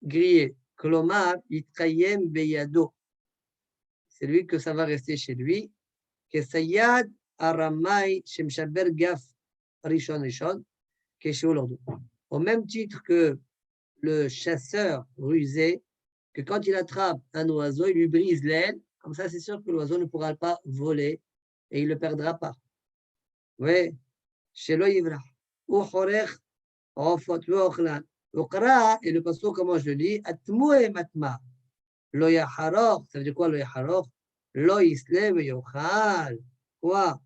griller. Kolomar, Yitrayem Beyado. C'est lui que ça va rester chez lui. Kesayad Aramai Shemshaber Gaf Rishon Rishon, Kesholordo. Au même titre que le chasseur rusé, que quand il attrape un oiseau, il lui brise l'aile, comme ça c'est sûr que l'oiseau ne pourra pas voler et il ne le perdra pas. Oui, chez l'Oivra. Ou Chorech, Ofot, Lochlan. Ukra, et le pasteur, comment je le lis? Atmoué matma. Lo yaharok, ça veut dire quoi lo yaharok? Lo islev yochal. Quoi?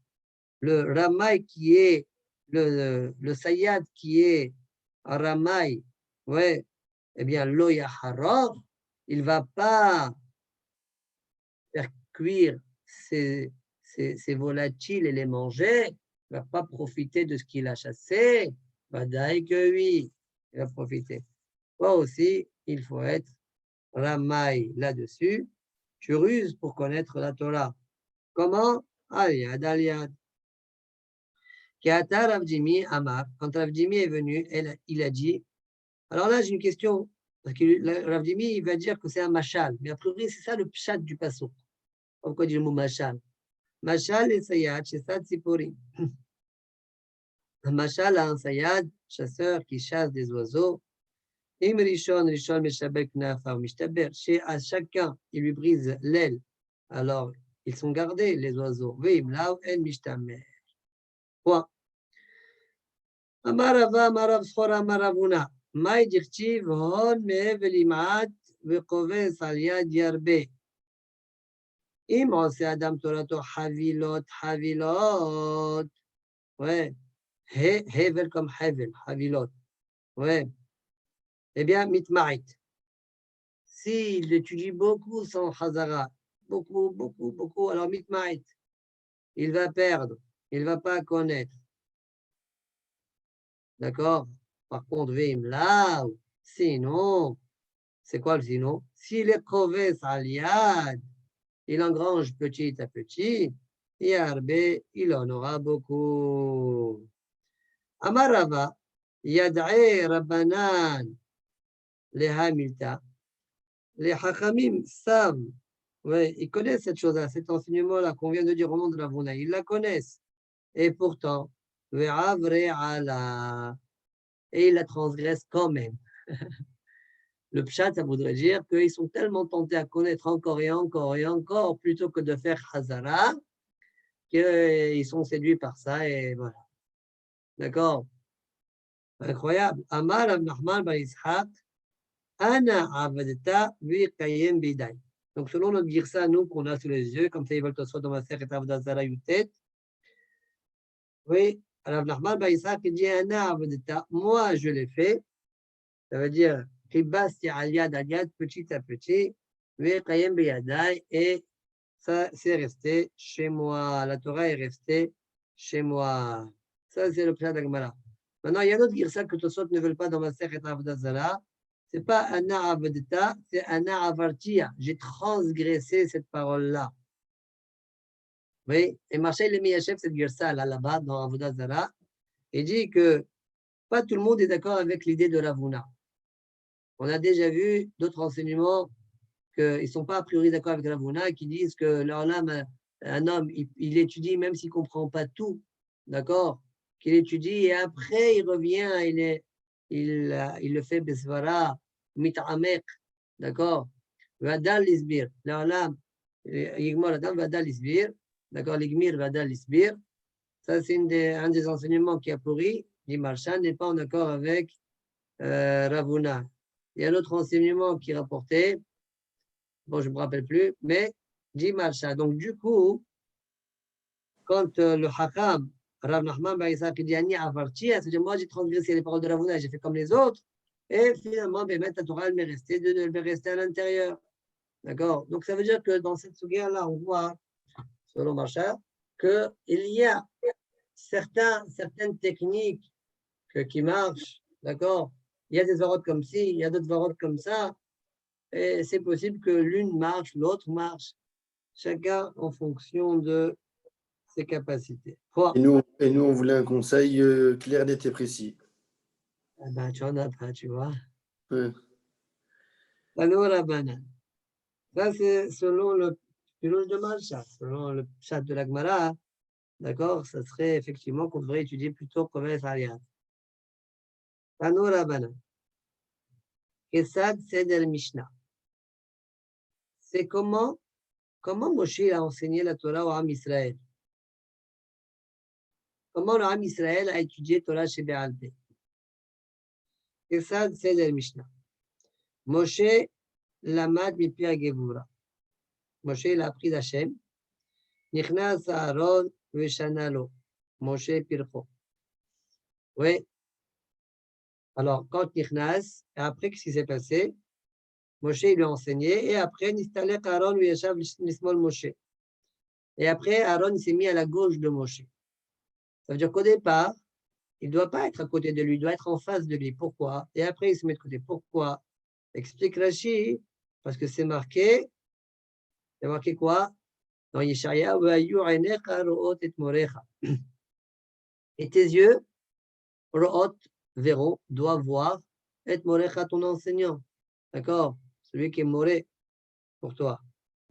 Le Ramaï qui est, le Sayyad qui est Ramaï, ouais, eh bien, lo yaharok, il ne va pas faire cuire ses volatiles et les manger, il ne va pas profiter de ce qu'il a chassé, badaï que oui, il va profiter. Toi aussi, il faut être Ramaï là-dessus. Tu ruses pour connaître la Torah. Comment? Aliad, aliad. Quand Rav Jimmy est venu, il a dit, alors là j'ai une question, parce que Rav Jimmy il va dire que c'est un machal, mais a priori c'est ça le pshat du passouk. Pourquoi dit le mot machal? Machal et Sayyad, chez Sad Siporim. Un machal a un Sayyad, chasseur qui chasse des oiseaux. Im Rishon, Rishon, Meshabek, Nafa, Mishtaber. Chez à chacun, il lui brise l'aile. Alors, ils sont gardés, les oiseaux. Vim, Lao, El, Mishtamer. Point. Amarava, Amarav, Sora, Amaravuna. Maï dirtiv, Hon, Mehev, Elimat, Vekove, Salia, Diarbe. Im, Ose, Adam, Torato, Havilot, Havilot. Ouais. Hevel comme Hevel, Havilot. Ouais. Eh bien, mitmarit. S'il étudie beaucoup son Hazara, beaucoup, alors mitmarit, il va perdre, il ne va pas connaître. D'accord? Par contre, vim là, sinon, c'est quoi le sinon? S'il est prové saliad, il engrange petit à petit, yarbe, il en aura beaucoup. Amarava, yad'e rabbanan, les Hamilta. Les Hachamim savent, ouais, ils connaissent cette chose-là, cet enseignement-là qu'on vient de dire au nom de la Ravuna, ils la connaissent. Et pourtant, et ils la transgressent quand même. Le pshat, ça voudrait dire qu'ils sont tellement tentés à connaître encore et encore et encore, plutôt que de faire Hazara, qu'ils sont séduits par ça, et voilà. D'accord? Incroyable. Amar Rav Nachman bar Yitzhak, Ana avadta viqayem biday. Donc, selon notre girsa, nous, qu'on a sous les yeux, comme ça, ils veulent que ce soit dans ma serre Avodat Zara Yutet. Oui, Rav Nachman bar Yitzhak, il dit Ana avadta, moi, je l'ai fait. Ça veut dire, Kibasti aliyad aliyad, petit à petit, viqayem biyaday, et ça, c'est resté chez moi. La Torah est restée chez moi. Ça, c'est le pshat d'Agmara. Maintenant, il y a d'autres girsa que Tosot ne veulent pas dans ma serre Avodat Zara. Ce n'est pas Ana Avadta, c'est Ana Avartia. J'ai transgressé cette parole-là. Oui, et Marshall le Miyachef, cette girsa là-bas, dans Avodat Zara, il dit que pas tout le monde est d'accord avec l'idée de Ravuna. On a déjà vu d'autres enseignements qu'ils ne sont pas a priori d'accord avec Ravuna, qui disent que leur lame, un homme, il étudie même s'il ne comprend pas tout, d'accord? Qu'il étudie et après il revient, il le fait besvara, mit'amek, d'accord? Vadal lisbir, leur lame, yigmor adam vadal lisbir, d'accord? L'igmir vadal lisbir. Ça, c'est un des enseignements qui a pourri, dit Marshan, n'est pas en accord avec Ravuna. Il y a un autre enseignement qui rapportait, bon, je ne me rappelle plus, mais dit Marsha. Donc, du coup, quand le Hakam, Rav Nachman bar Yitzhak, dit Ani avarti, c'est-à-dire moi j'ai transgressé les paroles de Ravuna, j'ai fait comme les autres, et finalement, la Torah elle m'est restée à l'intérieur. D'accord? Donc, ça veut dire que dans cette sugia-là, on voit, selon Marsha, qu'il y a certaines techniques qui marchent, d'accord? Il y a des varotes comme ci, il y a d'autres varotes comme ça, et c'est possible que l'une marche, l'autre marche, chacun en fonction de ses capacités. Et nous, on voulait un conseil clair, net et précis. Eh ben, tu en as pas, tu vois. Ouais. Ça, c'est selon le pilote de Malcha, selon le chat de la Gemara, d'accord, ça serait effectivement qu'on devrait étudier plutôt Kovet Ariat. Tano Rabbanan. Kesad Seder Mishnah. C'est comment Moshe a enseigné la Torah au Ham Israël. Comment le Ham Israël a étudié Torah chez Be'alpé. Kesad Seder Mishnah. Moshe Lamad Mipi Agevura. Moshe l'a appris d'Hachem. Nichnas Aaron Veshanalo. Moshe Pircho. Oui. Alors, quand Nichnas, après, qu'est-ce qui s'est passé? Moshe lui a enseigné, et après, Nistalek Aaron Yeshav Nismol Moshe. Et après, Aaron s'est mis à la gauche de Moshe. Ça veut dire qu'au départ, il ne doit pas être à côté de lui, il doit être en face de lui. Pourquoi? Et après, il se met de côté. Pourquoi? Explique Rashi, parce que c'est marqué quoi? Dans Yeshaya, et tes yeux, ro'ot, verront, doivent voir, et morecha, ton enseignant. D'accord? Celui qui est moré pour toi.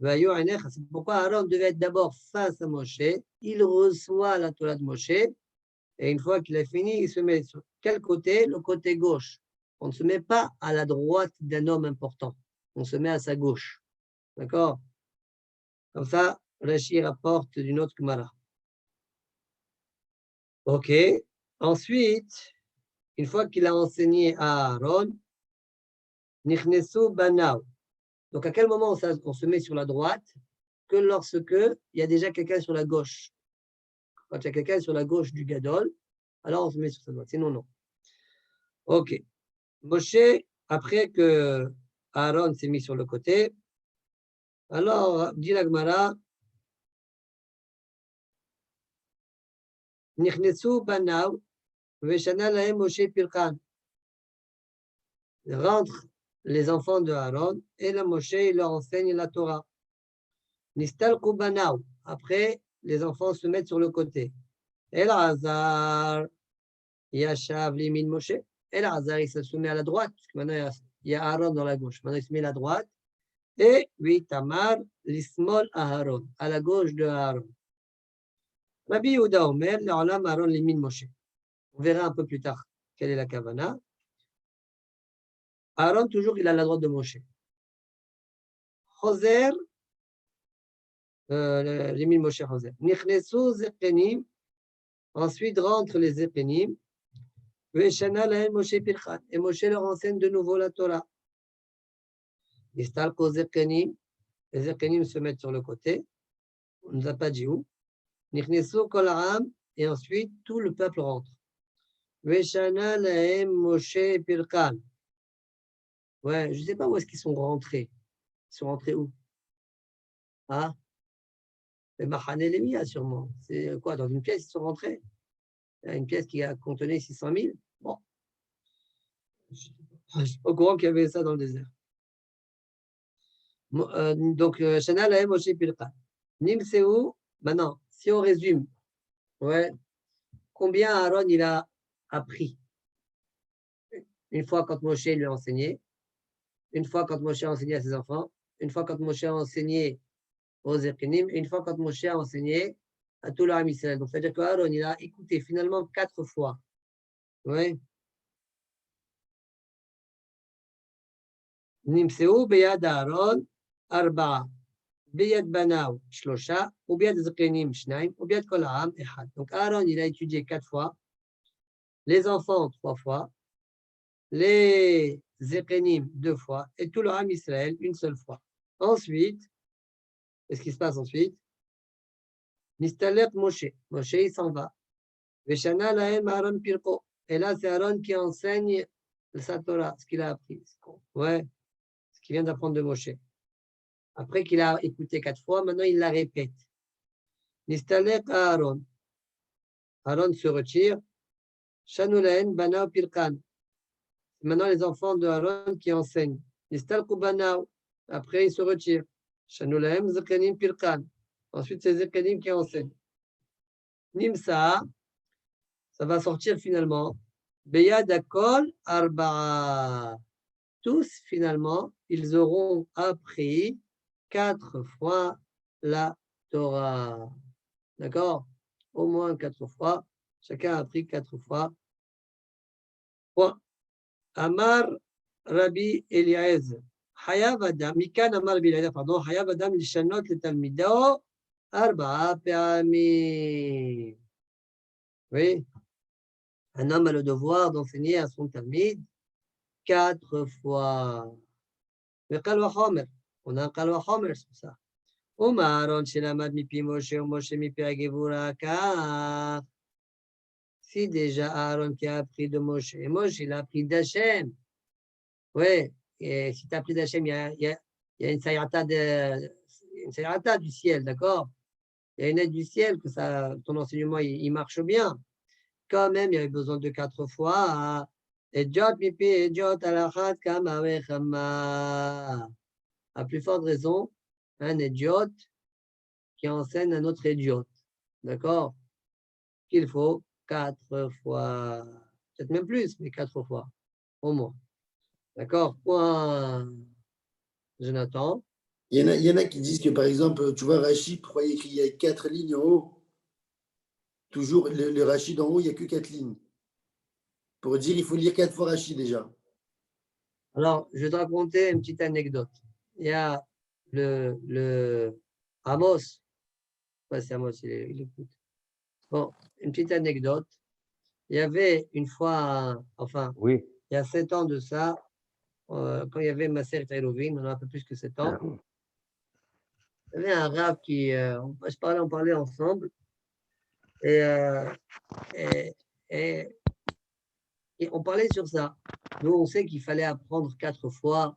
C'est pourquoi Aaron devait être d'abord face à Moshe. Il reçoit la Torah de Moshe. Et une fois qu'il a fini, il se met sur quel côté? Le côté gauche. On ne se met pas à la droite d'un homme important. On se met à sa gauche. D'accord? Comme ça, Rashi rapporte d'une autre Gemara. OK. Ensuite, une fois qu'il a enseigné à Aaron, Nichnesu Banav. Donc, à quel moment on se met sur la droite? Que lorsque il y a déjà quelqu'un sur la gauche. Quand il y a quelqu'un sur la gauche du Gadol, alors on se met sur sa droite. Sinon, non. OK. Moshe, après que Aaron s'est mis sur le côté, alors, dit la Gemara, Nichnesu Banav, Veshana Lahem Moshe Pirkan. Rentrent les enfants de Aaron et le Moshe il leur enseigne la Torah. Nistal Kubanav. Après, les enfants se mettent sur le côté. El Hazar Yashav Limin Moshe. Elazar, il se met à la droite, parce que maintenant il y a Aaron dans la gauche. Maintenant, il se met à la droite. Et oui, Tamar, l'ismol Aaron, à la gauche de Aaron. Rabbi Yehuda Omer, l'Olam Aaron limin Moshe. On verra un peu plus tard quelle est la kavana. Aaron, toujours, il est à la droite de Moshe. Choser, limin Moshe Choser. Nichnesu Zekenim, ensuite rentrent les Zekenim. Veshana lahem Moshe Pirchat. Et Moshe leur enseigne de nouveau la Torah. Nistalko Zekenim, les Zekenim se mettent sur le côté. On ne nous a pas dit où. Nichnesu Kol Ha'am, et ensuite tout le peuple rentre. Veshana lahem Moshe Pirchat. Ouais, je ne sais pas où est-ce qu'ils sont rentrés. Ils sont rentrés où? Ah, le Mahane Lemia, sûrement. C'est quoi? Dans une pièce, ils sont rentrés. Une pièce qui a contenait 600 000. Bon. Je ne suis pas au courant qu'il y avait ça dans le désert. Donc, Shana Lahem Moshe Pilcha. Nimseu, maintenant, si on résume, ouais, combien Aaron il a appris? Une fois quand Moshe lui a enseigné, une fois quand Moshe a enseigné à ses enfants, une fois quand Moshe a enseigné aux Zekenim, et une fois quand Moshe a enseigné à tout l'Am Israël. Donc, c'est-à-dire qu'Aaron, il a écouté finalement 4 fois. Oui. Nimseu beyad Aaron, arba'a. Beyad Banaou, shlosha. Ou beyad Zekenim, shnaim. Ou beyad kol ha'am, echad. Donc, Aaron, il a étudié 4 fois. Les enfants, 3 fois. Les Zekenim, 2 fois. Et tout l'Am Israël, une seule fois. Ensuite, qu'est-ce qui se passe ensuite? Nistalek Moshe. Moshe, il s'en va. Veshana lahem Aaron Pirko. Et là, c'est Aaron qui enseigne sa Torah, ce qu'il a appris. Ouais, ce qu'il vient d'apprendre de Moshe. Après qu'il a écouté 4 fois, maintenant il la répète. Nistalek Aaron. Aaron se retire. Shanu lahem Banao Pirkan. Maintenant, les enfants de Aaron qui enseignent. Nistalku Banao. Après, il se retire. Shanu lahem Zekenim Pirkan. Ensuite, c'est Zekenim qui enseigne. Nimsa, ça va sortir finalement. Beyad Akol Arba'a. Tous, finalement, ils auront appris 4 fois la Torah. D'accord? Au moins 4 fois. Chacun a appris 4 fois. Point. Amar Rabbi Eliezer. Hayav Adam, Mikan Amar Rabbi Eliezer, pardon, Hayav Adam Lishanot le Talmido, Arba'a Pe'amim. Oui. Un homme a le devoir d'enseigner à son talmid 4 fois. Le Kalwa Homer. On a un Kalwa Homer sur ça. Aaron Shelamad Mipi Moshe, Moshe Mipi Agevura Kar. Si déjà Aaron qui a appris de Moshe, et Moshe il a appris d'Hachem. Oui, et si tu as appris d'Hachem, il y a une sayata du ciel, d'accord? Il y a une aide du ciel que ça, ton enseignement il marche bien. Quand même, il y avait besoin de 4 fois. Ejot mipi, ejot alachat kama vechama. À plus forte raison, un idiot qui enseigne un autre idiot. D'accord? Qu'il faut 4 fois. Peut-être même plus, mais 4 fois. Au moins. D'accord? Point, Jonathan. Il y en a qui disent que, par exemple, tu vois, Rachid croyait qu'il y a 4 lignes en haut. Toujours, le Rachid en haut, il n'y a que 4 lignes. Pour dire, il faut lire 4 fois Rachid déjà. Alors, je vais te raconter une petite anecdote. Il y a le Amos. Ouais, c'est Amos, il écoute. Bon, une petite anecdote. Il y avait une fois, enfin, Oui. il y a 7 ans de ça, quand il y avait Maser Tailovin, on a un peu plus que 7 ans, il y avait un rab qui, on parlait ensemble, et on parlait sur ça. Nous, on sait qu'il fallait apprendre 4 fois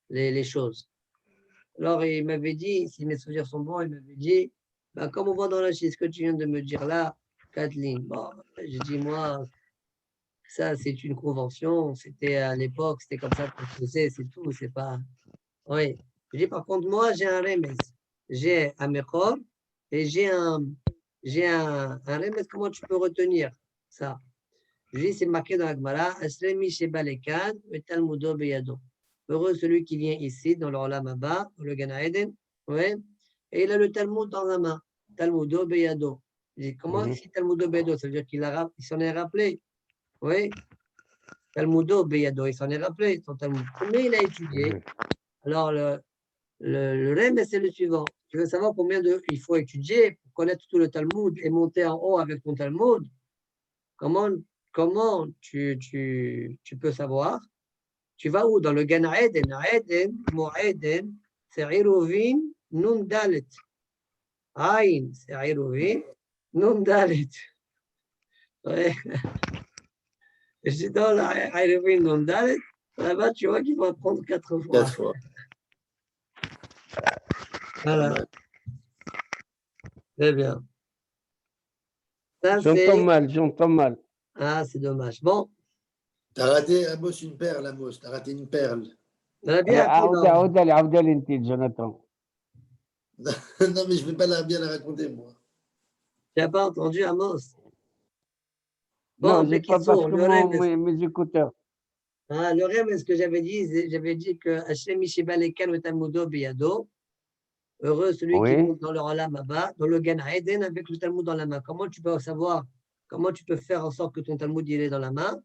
les choses. Alors, il m'avait dit, si mes souvenirs sont bons, il m'avait dit, ben, comme on voit dans la chiste, ce que tu viens de me dire là, 4 lignes. Bon, j'ai dit, moi, ça, c'est une convention. C'était à l'époque, c'était comme ça qu'on faisait, c'est tout. C'est pas. Oui. Je dis, par contre, moi, j'ai un remes. J'ai un mechor et j'ai un remes. Comment tu peux retenir ça? Je dis, c'est marqué dans la Gemara, Asremi Shebalekan, Talmudo Beyado. Heureux celui qui vient ici, dans le Olam Haba, le Gan Eden, ouais, et il a le Talmud dans la main. Talmudo Beyado. Je dis, comment ici Talmudo Beyado? Ça veut dire qu'il s'en est rappelé. Oui. Talmudo Beyado, il s'en est rappelé, son Talmud. Combien il a étudié? Alors, le rêve, c'est le suivant. Tu veux savoir combien il faut étudier pour connaître tout le Talmud et monter en haut avec ton Talmud? Comment tu peux savoir? Tu vas où? Dans le Gan Eden. Eden, mot Eden, c'est Iruvin, Nun Dalet. Aïn, c'est Iruvin, Nun Dalet. Ouais. Je suis dans la Iruvin, Nun Dalet. Là-bas, tu vois qu'il faut apprendre 4 fois. 4 fois. Voilà. Très bien. J'entends mal. Ah, c'est dommage. Bon. T'as raté, Amos, une perle, Amos. T'as raté une perle. Jonathan. Non, mais je ne vais pas bien la raconter, moi. Tu n'as pas entendu, Amos? Bon, non, j'ai pas parce que mes écouteurs. Ah, le rêve, ce que j'avais dit que Hachem Ishibalekan Talmudo Biyado, heureux celui qui monte dans le Olam Haba, dans le Gan Eden avec le Talmud dans la main. Comment tu peux savoir, comment tu peux faire en sorte que ton Talmud il est dans la main?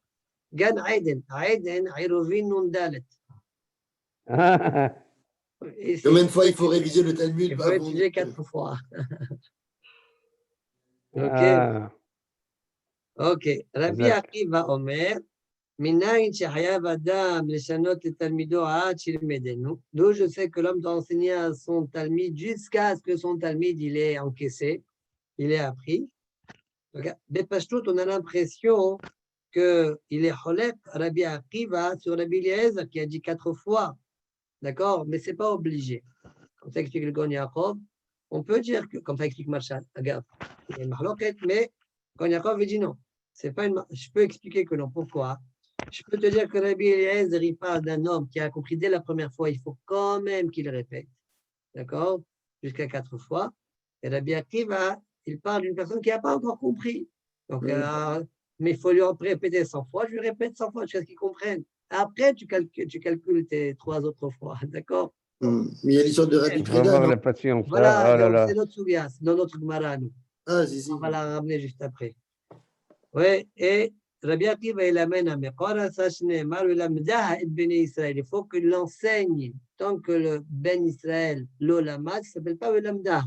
Gan Eden, Eden, Irovin Nundalet. Combien de fois il faut réviser le Talmud? Il faut étudier 4 fois. Ok. Ok. Rabbi Akiva Omer, Minayin Shehayav Adam Leshanot le Talmido Aad Shilmedenu. D'où je sais que l'homme doit enseigner à son Talmid jusqu'à ce que son Talmid il est encaissé, il est appris. Bepashtout, on a l'impression qu'il est Cholek Rabbi Akiva sur Rabbi Eliezer qui a dit 4 fois. D'accord? Mais ce n'est pas obligé. Comme ça explique le Gon Yaakov. On peut dire que, comme ça explique Marshall, regarde, il y a une marloquette, mais Gon Yaakov dit non. C'est pas une... Je peux expliquer que non. Pourquoi? Je peux te dire que Rabbi Eliezer, il parle d'un homme qui a compris dès la première fois, il faut quand même qu'il répète. D'accord? Jusqu'à 4 fois. Et Rabbi Akiva, il parle d'une personne qui n'a pas encore compris. Donc, mais il faut lui répéter 100 fois. Je lui répète 100 fois jusqu'à ce qu'il comprenne. Après, tu calcules tes 3 autres fois. D'accord? Mais il y a l'histoire de Rabbi Treda. Avoir la patience. Voilà, c'est notre Souga, c'est dans notre Gemara, nous. Si. On va la ramener juste après. Oui, et Rabbi Akiva, il amène à Mekora, il faut que l'enseigne, tant que le Ben Israël, l'Olama, ça ne s'appelle pas le Lamda.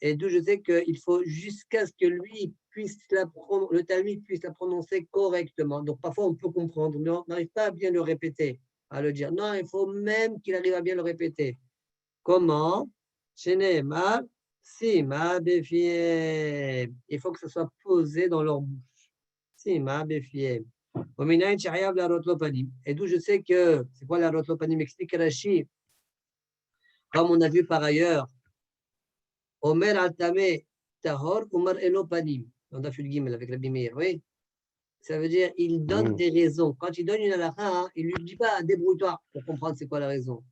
Et d'où je sais qu'il faut jusqu'à ce que lui puisse le Talmud puisse la prononcer correctement. Donc parfois on peut comprendre, mais on n'arrive pas à bien le répéter, à le dire. Non, il faut même qu'il arrive à bien le répéter. Comment? Il faut que ça soit posé dans leur bouche. Et d'où je sais que, c'est quoi la rotlopanim? Explique Rashi. Comme on a vu par ailleurs, Omer Altame Tahor, Omer Elopanim. On a fait le Gimel avec Rabbi Meir, oui. Ça veut dire, il donne des raisons. Quand il donne une halakha, il ne lui dit pas débrouille-toi pour comprendre c'est quoi la raison.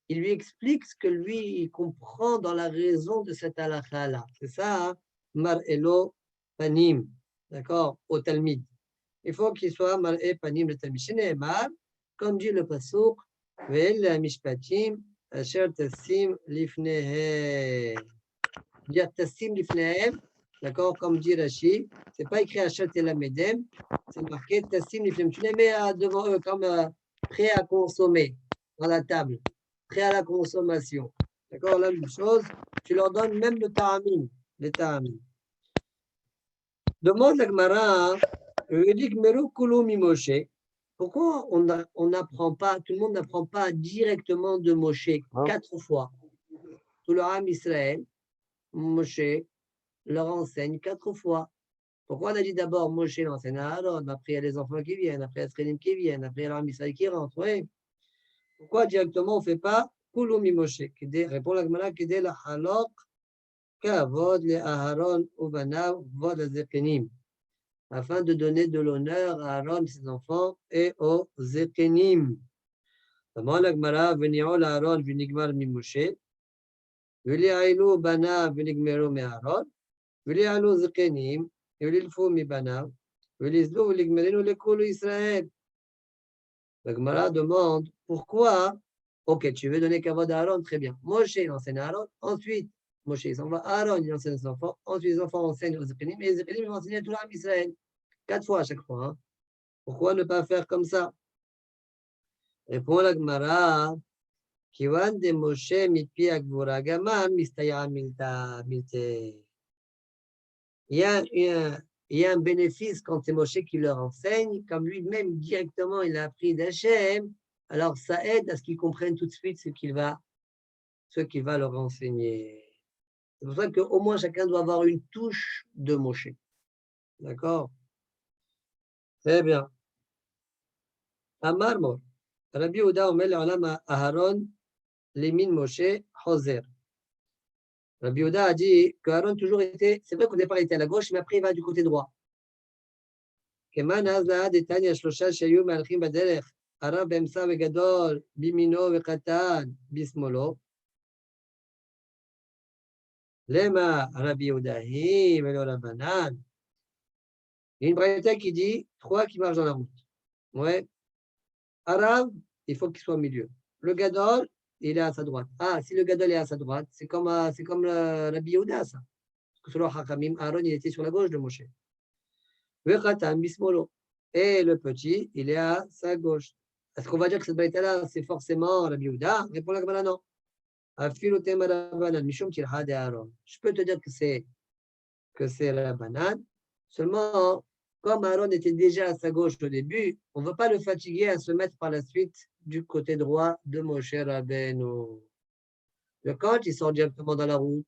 Il lui explique ce que lui, il comprend dans la raison de cette halakha-là. C'est ça, hein? Mar Elopanim. D'accord? Au Talmid. Il faut qu'il soit Mar Elopanim le Talmid. Sheneemar, comme dit le Pasuk, Ve'el Mishpatim. Asher Tassim Lifnehem. Dire Tassim Lifnehem, d'accord, comme dit Rashi, ce n'est pas écrit Asher Telamedem, c'est marqué Tassim Lifnehem. Tu les mets devant eux comme prêts à consommer dans la table, prêts à la consommation. D'accord, la même chose, tu leur donnes même le ta'amim, les ta'amim. Demande la Gemara, Vedik Meru Kulu Mimoshe. Pourquoi on n'apprend pas, tout le monde n'apprend pas directement de Moshe 4 fois? Tout le Ham Israël, Moshe leur enseigne 4 fois. Pourquoi on a dit d'abord Moshe l'enseigne à Aaron, après il y a les enfants qui viennent, après il y a Srenim qui viennent, après il y a le Ham Israël qui rentre, oui. Pourquoi directement on ne fait pas Kulumi Moshe? Répond la Gemara, Kede la halok, kavod le Aharon ubanav vod azekenim. Afin de donner de l'honneur à Aaron, ses enfants, et aux Zekenim. Comment la Gemara, Veni'ol Aaron, Venigmar mi Moshe, Veli'ailu Bana, Venigmeru mi Aaron, Veli'ailu Zekenim, ולילפו מבניו, ולזלו ולגמרנו לכל ישראל. La Gemara demande pourquoi, ok, tu veux donner kavod à Aaron, très bien. Moshe, il enseigne à Aaron, ensuite, Moshe, il s'en va, Aaron, il enseigne aux enfants, ensuite les enfants enseignent aux Zéchirim, et les Zéchirim vont enseigner à tout l'âme Israël. 4 fois à chaque fois. Hein. Pourquoi ne pas faire comme ça? Répond la Gemara, Kiwan de Moshe mitpi agvura gaman mistaya milta milte. Il y a un bénéfice quand c'est Moshe qui leur enseigne, comme lui-même directement il a appris d'Hachem, alors ça aide à ce qu'ils comprennent tout de suite ce qu'il va leur enseigner. C'est pour ça qu'au moins chacun doit avoir une touche de Moshe. D'accord? Très bien. Amar Mor. Rabbi Yehuda Omer le'olam Aharon lemin Moshe Hoser. Rabbi Yehuda a dit qu'Aaron toujours était, c'est vrai qu'au départ il était à la gauche, mais après il va du côté droit. כמן אז לעד איתניה 3 שהיו מהלכים בדרך, הרב באמצע וגדול בימינו וקטן בשמאלו. למה רבי יהודה היא ולא רבנן? Il y a une braïta qui dit 3 qui marchent dans la route. Ouais. Arabe, il faut qu'il soit au milieu. Le gadol, il est à sa droite. Ah, si le gadol est à sa droite, c'est comme Rabbi Yehuda, ça. Parce que selon Hakamim, Aaron, il était sur la gauche de Moshe. Et le petit, il est à sa gauche. Est-ce qu'on va dire que cette braïta-là, c'est forcément Rabbi Yehuda? Répond la Gemara, non. Je peux te dire que c'est Rabbanan. Seulement, comme Aaron était déjà à sa gauche au début, on ne veut pas le fatiguer à se mettre par la suite du côté droit de Moshe Rabbeinu. Quand il sort directement dans la route,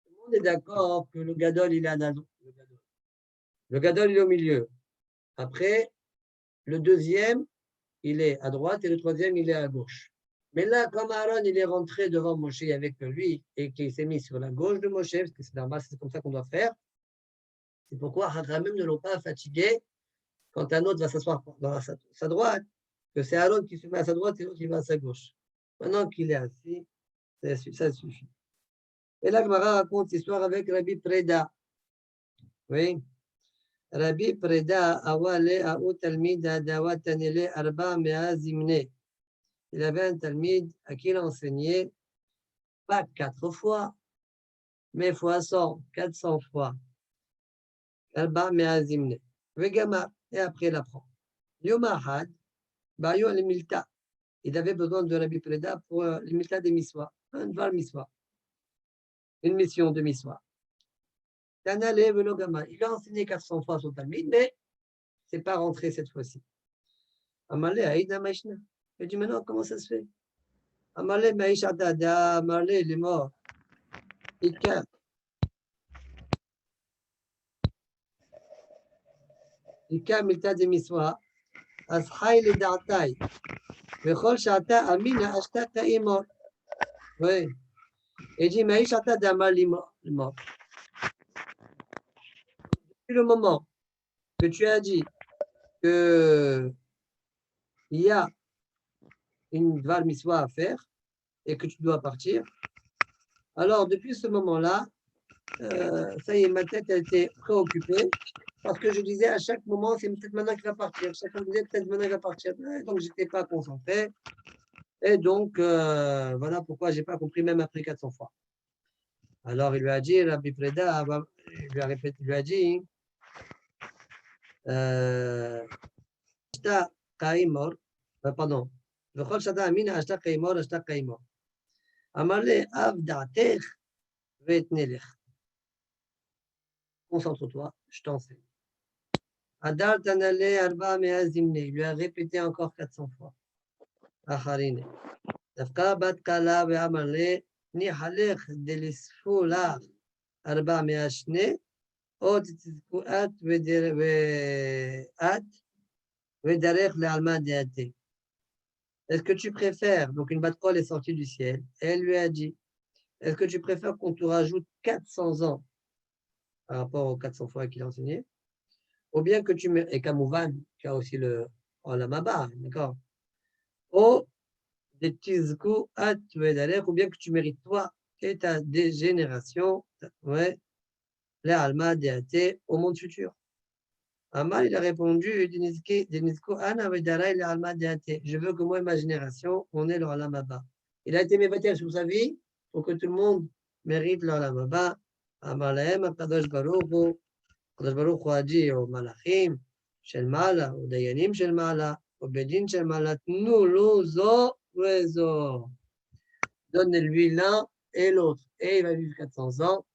tout le monde est d'accord que le Gadol, il est à la droite. Le Gadol, il est au milieu. Après, le deuxième, il est à droite et le troisième, il est à gauche. Mais là, comme Aaron, il est rentré devant Moshe avec lui et qu'il s'est mis sur la gauche de Moshe, parce que c'est normal, c'est comme ça qu'on doit faire, c'est pourquoi Hachamim ne l'ont pas fatigué quand un autre va s'asseoir dans sa droite, que c'est Aaron qui se met à sa droite et l'autre qui va à sa gauche. Maintenant qu'il est assis, ça suffit. Et là, Gemara raconte l'histoire avec Rabbi Preda. Oui. Rabbi Preda awale a'u talmida dawa tanele arba mea zimne. Il avait un talmid à qui il enseignait pas 4 fois, mais fois 100, 400 fois. Arba mea zimne. Vegama, et après il apprend. Yomahad, Bayo le Milta. Il avait besoin de Rabbi Preda pour le Milta des Miswa, un Dvar Miswa, une mission de Miswa. Tanale Velogama. Il a enseigné 400 fois son Talmid, mais c'est pas rentré cette fois-ci. Amale Aïda Maishna. Il dit maintenant, comment ça se fait? Amale Maishada, Amale, il est mort. Ika. Ika Milta des Miswa. Ashaï le Dartaï. Vechol Shata Amina Ashtaka Imor. Oui. Il dit Maishata Damar l'imor. Depuis le moment que tu as dit qu'il y a une Dvar Miswa à faire et que tu dois partir, alors depuis ce moment-là, ça y est, ma tête a été préoccupée parce que je disais à chaque moment, c'est peut-être maintenant qu'il va partir. Chaque fois, je disais peut-être maintenant qu'il va partir. Donc, je n'étais pas concentré. Et donc, voilà pourquoi je n'ai pas compris même après 400 fois. Alors, il lui a dit, Rabbi Preda, il lui a répété, il lui a dit, pardon. וכל שתה אמינה אשתה קיימור, אשתה קיימור. אמר לי, אב דעתך ואתנה לך. Concentre-toi, je t'enseigne. Adar tanale arba mea zimne. Il lui a répété encore 400 fois. Acharine. Dafka bat kala ve'amar le, ni halech delisfu lach arba mea shne, או תתזכו את ודרך לעלמא דעתי. Est-ce que tu préfères, donc une batte-colle est sortie du ciel, et elle lui a dit, est-ce que tu préfères qu'on te rajoute 400 ans par rapport aux 400 fois qu'il a enseigné, ou bien que tu me... Et Kamouvan, tu as aussi le Olamaba, d'accord? Ou des tizku at ou bien que tu mérites toi et ta dégénération, ouais, le alma deate au monde futur. Amal, il a répondu, je veux que moi et ma génération, on ait le Olam Haba. Il a été mévatel sur sa vie pour que tout le monde mérite le Olam Haba. Amalahem, Akadosh Baruch Hu a dit aux Malachim, Shel Mala, aux Dayanim Shel Mala, aux Bedin Shel Mala, Tnu zo rezo. Donne-lui l'un et l'autre. Et il va vivre 400 ans.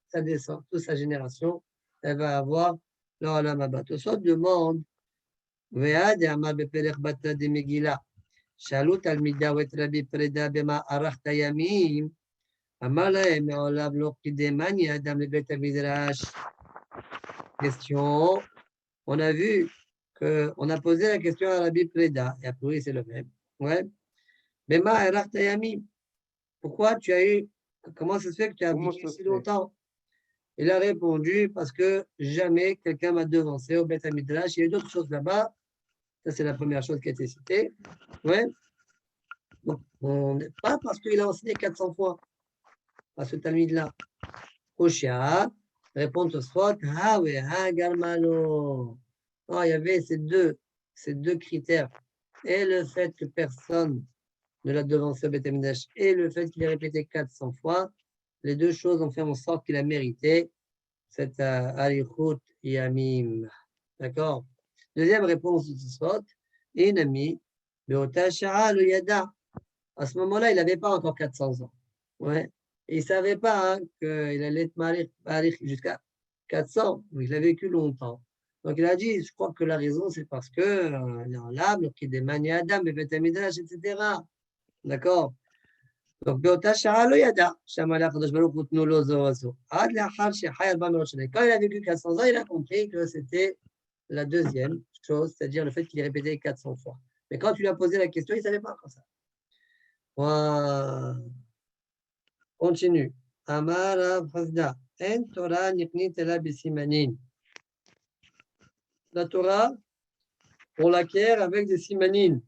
Ça descend, toute sa génération, elle va avoir le Olam Haba. Tosot demande, Ve'ad Amar beperech bata de Megillah, Shalut al-Mida wet Rabbi Preda bema arachta yamim, Amar lahem me'olav lo kidemani adam le bet midrash. Question, on a vu qu'on a posé la question à Rabbi Preda, et a priori c'est le même. Ouais. Bema arachta yamim. Pourquoi tu as eu, comment ça se fait que tu as vécu si longtemps? Il a répondu parce que jamais quelqu'un m'a devancé au Beth Midrash. Il y a eu d'autres choses là-bas. Ça, c'est la première chose qui a été citée. Ouais. Donc, on n'est pas parce qu'il a enseigné 400 fois à ce Talmud-là. Koshia, réponse au spot. Ah oui, ah Garmalo. Non, il y avait ces deux critères. Et le fait que personne ne l'a devancé au Beth Midrash et le fait qu'il ait répété 400 fois. Les deux choses ont fait en sorte qu'il a mérité cette Arichut Yamim. D'accord? Deuxième réponse de ce spot, Inami, Beota Shara le Yada. À ce moment-là, il n'avait pas encore 400 ans. Ouais. Et il ne savait pas qu'il allait être Marich jusqu'à 400, mais il a vécu longtemps. Donc il a dit, je crois que la raison, c'est parce que il y a un lab qui est des Mani Adam, Beth Midrash, etc. D'accord? Donc, באותה שעה לא ידע שהמלאך הקדוש ברוך הוא תנו לו זו וזו. עד לאחר שחי 400 שנה. Quand il a vécu 400 ans, il a compris que c'était la deuxième chose, c'est-à-dire le fait qu'il ait répété 400 fois. Mais quand tu lui as posé la question, il ne savait pas comme ça. Continue. Amar Rav Chazda. En Torah niknit ela bisimanin. La Torah, on l'acquiert avec des simanin.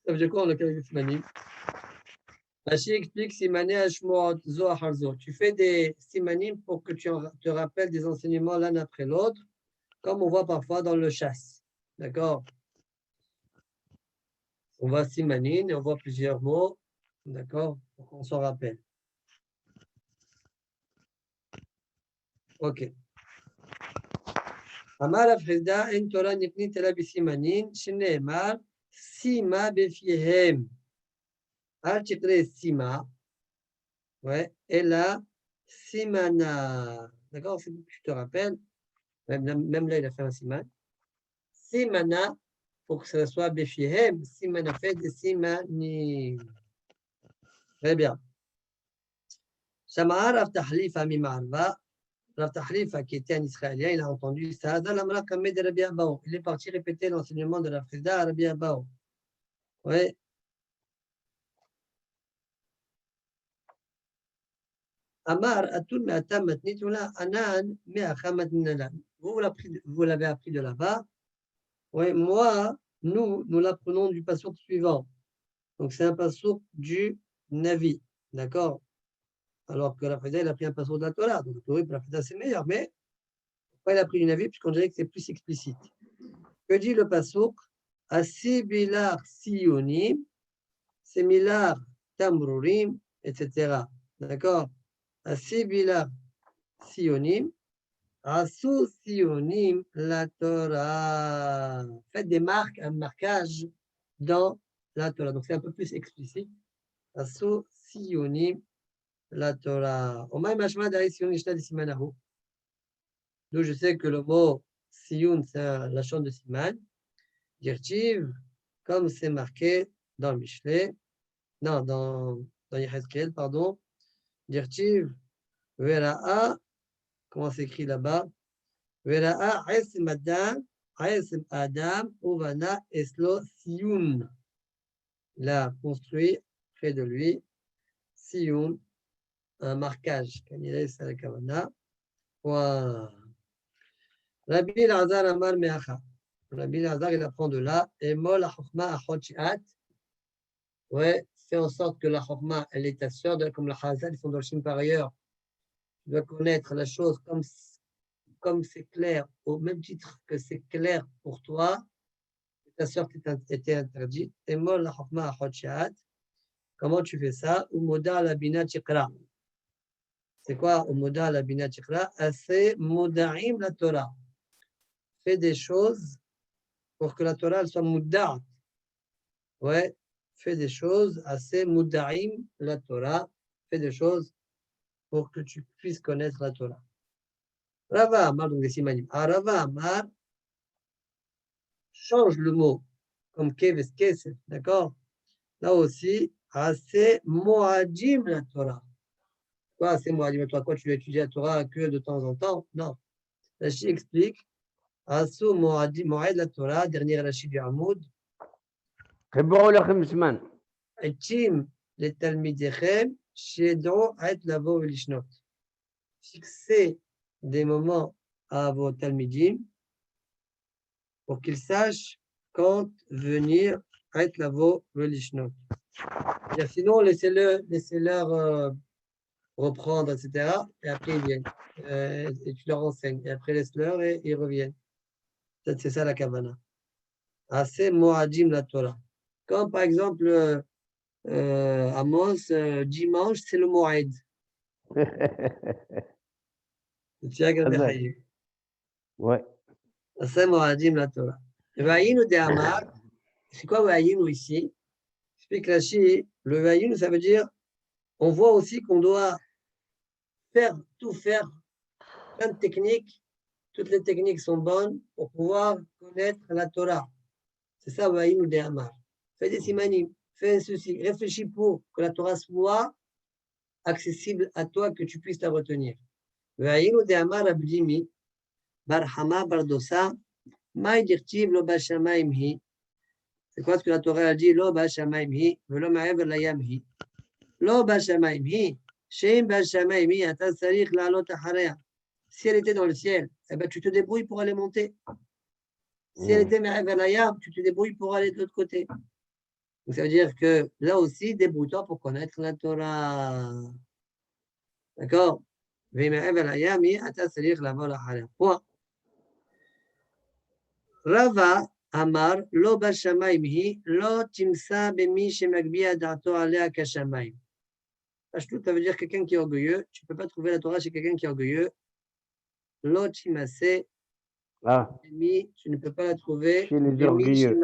Ça veut dire quoi, on l'acquiert avec des simanin? Rashi explique Simané Hashmot Zo Achar Zo. Tu fais des simanim pour que tu te rappelles des enseignements l'un après l'autre, comme on voit parfois dans le chasse. D'accord? On voit simanin et on voit plusieurs mots. D'accord? Pour qu'on s'en rappelle. Ok. Amar Afreda en Torah niknit ela bisimanin shneemar sima befihem. Al tikre sima. Ouais, et là, simana. D'accord, tu te rappelles, même là, il a fait un siman. Simana, pour que ce soit befihem, simana fait des simanim. Très bien. Shama'a Rav Tahlifa mimarva. Rav Tahlifa, qui était un Israélien, il a entendu ça. Il est parti répéter l'enseignement de la Frida à Rabbi Abaou. Ouais. Amar, atul me'ata matnit oula anan me'acha matnala. Vous l'avez appris de là-bas. Oui, moi, nous l'apprenons du passouk suivant. Donc, c'est un passouk du Navi. D'accord? Alors que la Frida, il a pris un passouk de la Torah. Donc, pour la Frida, c'est meilleur. Mais pourquoi il a pris du Navi? Puisqu'on dirait que c'est plus explicite. Que dit le passouk? Asibilar sionim, semilar tamrurim, etc. D'accord? Asibilar sionim, asu sionim la Torah. Faites des marques, un marquage dans la Torah. Donc c'est un peu plus explicite. Asu sionim la Torah. Omay mashma dari sion ishna de simanahu. D'où je sais que le mot sion, c'est la chante de Siman. Dirtiv, comme c'est marqué dans le Michelet, non, dans Yechezkel, pardon, Dirtiv, Vera'a, comment c'est écrit là-bas? Vera'a Esem Adam, Uvana Eslo Siyun. Il a construit près de lui, Siyun, un marquage. Kanilé Salakavana. Rabbi Elazar Amar Meacha. Rabbi Elazar, il apprend de là, et Mol Chokma Achot Shi'at. Ouais, fait en sorte que la Chokma, elle est ta sœur, comme la Chazal, ils sont dans le Shin par ailleurs. Tu dois connaître la chose comme c'est clair, au même titre que c'est clair pour toi, que ta sœur était interdite. Et moi, la hukma à Hodshaat. Comment tu fais ça? Umoda la bina tikra. C'est quoi Umoda la bina tikra? C'est modaim la Torah. Fais des choses pour que la Torah elle soit mudda'at. Ouais, fais des choses assez mudda'im la Torah. Fais des choses pour que tu puisses connaître la Torah. Rava Amar, donc des simanim. Rava Amar change le mot comme keves kesef, d'accord? Là aussi, assez moadim la Torah. Quoi, c'est moadim la Torah? Quoi, tu vas étudier la Torah que de temps en temps? Non. Rashi explique. Asu moed la Torah, dernier Rashi du Hamoud. חיברו לכם זמן. Etim le talmidechem, shedro et lavo velishnot. Fixez des moments à vos talmidim pour qu'ils sachent quand venir et lavo velishnot. Sinon, laissez-leur reprendre, etc. Et après, ils viennent. Et tu leur enseignes. Et après, laisse-leur et ils reviennent. C'est ça la kavana. Assez moadim la Torah. Comme par exemple, Amos, dimanche, c'est le moed. Tu as regardé. Ouais. Assez moadim la Torah. Vayinu de Amar. C'est quoi Vayinu ici? Explique Rashi. Le Vayinu, ça veut dire, on voit aussi qu'on doit tout faire, plein de techniques. Toutes les techniques sont bonnes pour pouvoir connaître la Torah. C'est ça, Vayinu de Amar. Fais des simanim, fais ceci, réfléchis pour que la Torah soit accessible à toi, que tu puisses la retenir. Vayinu de Amar Abdimi, Barhama Bardosa, Maï dirtiv lo bashamaim hi. C'est quoi ce que la Torah a dit? Lo bashamaim hi, velo ma'ever layam hi. Lo bashamaim hi, sheim bashamaim hi, ata sarich la'alot acharea. Si elle était dans le ciel, eh ben, tu te débrouilles pour aller monter. Si elle était ma'ever layam, tu te débrouilles pour aller de l'autre côté. Donc ça veut dire que là aussi, débrouille-toi pour connaître la Torah. D'accord? ומעבר לים אתה צריך לעבור אחריה. פה. רבא אמר, לא בשמיים היא, לא תמצא במי שמגביה דעתו עליה כשמיים. Pashtout, ça veut dire quelqu'un qui est orgueilleux. Tu ne peux pas trouver la Torah chez quelqu'un qui est orgueilleux. Lo timase, tu ne peux pas la trouver chez les orgueilleux.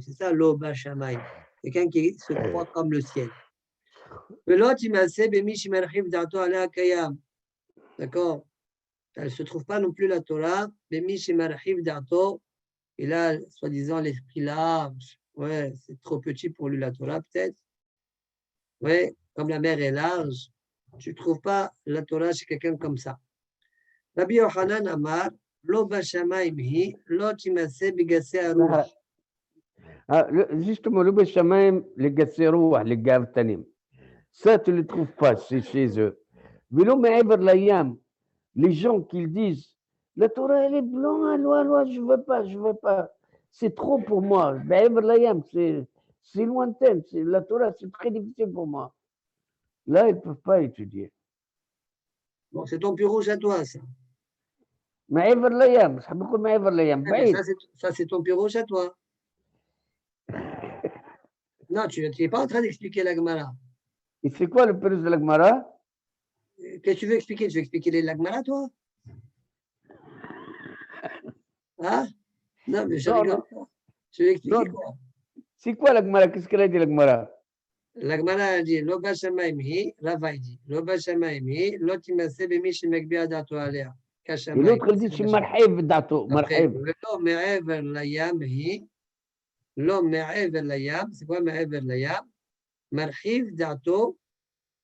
C'est ça, lo bashamayim. Quelqu'un qui se croit comme le ciel. D'accord? Elle ne se trouve pas non plus la Torah. Il a, soi-disant, l'esprit large. Ouais, c'est trop petit pour lui la Torah, peut-être. Ouais, comme la mer est large. Tu ne trouves pas la Torah chez quelqu'un comme ça. Rabbi Yochanan Amar, Lo bashamayim hi, lo timase bigasei haruach. Justement, le Béchamaim, les Gatserouah, les Gavtanim. Ça, tu ne le trouves pas chez eux. Velo Me'ever Layam, les gens qui disent, la Torah, elle est blanche, loi, je ne veux pas. C'est trop pour moi. Me'ever Layam, c'est lointain. La Torah, c'est très difficile pour moi. Là, ils ne peuvent pas étudier. Bon, c'est ton plus rouge à toi, ça. Me'ever Layam, ça beaucoup Me'ever Layam. Ça, c'est ton plus rouge à toi. Non, tu n'es pas en train d'expliquer la Gemara. Et c'est quoi le plus de la Gemara? Qu'est-ce que tu veux expliquer? Tu veux expliquer la Gemara, toi? Hein? Non, mais je rigole pas. Tu veux expliquer quoi? C'est quoi la Gemara? Qu'est-ce qu'elle a dit, la Gemara? La Gemara a dit, Lo bashamayim hi, Rava dit, Lo bashamayim hi, Lo timase bemi shemekbia dato alea. Et l'autre, elle dit, c'est marhib dato, marhib. Lo me'ever layam hi, Lo me'ever layam, c'est quoi me'ever layam? Marhiv dato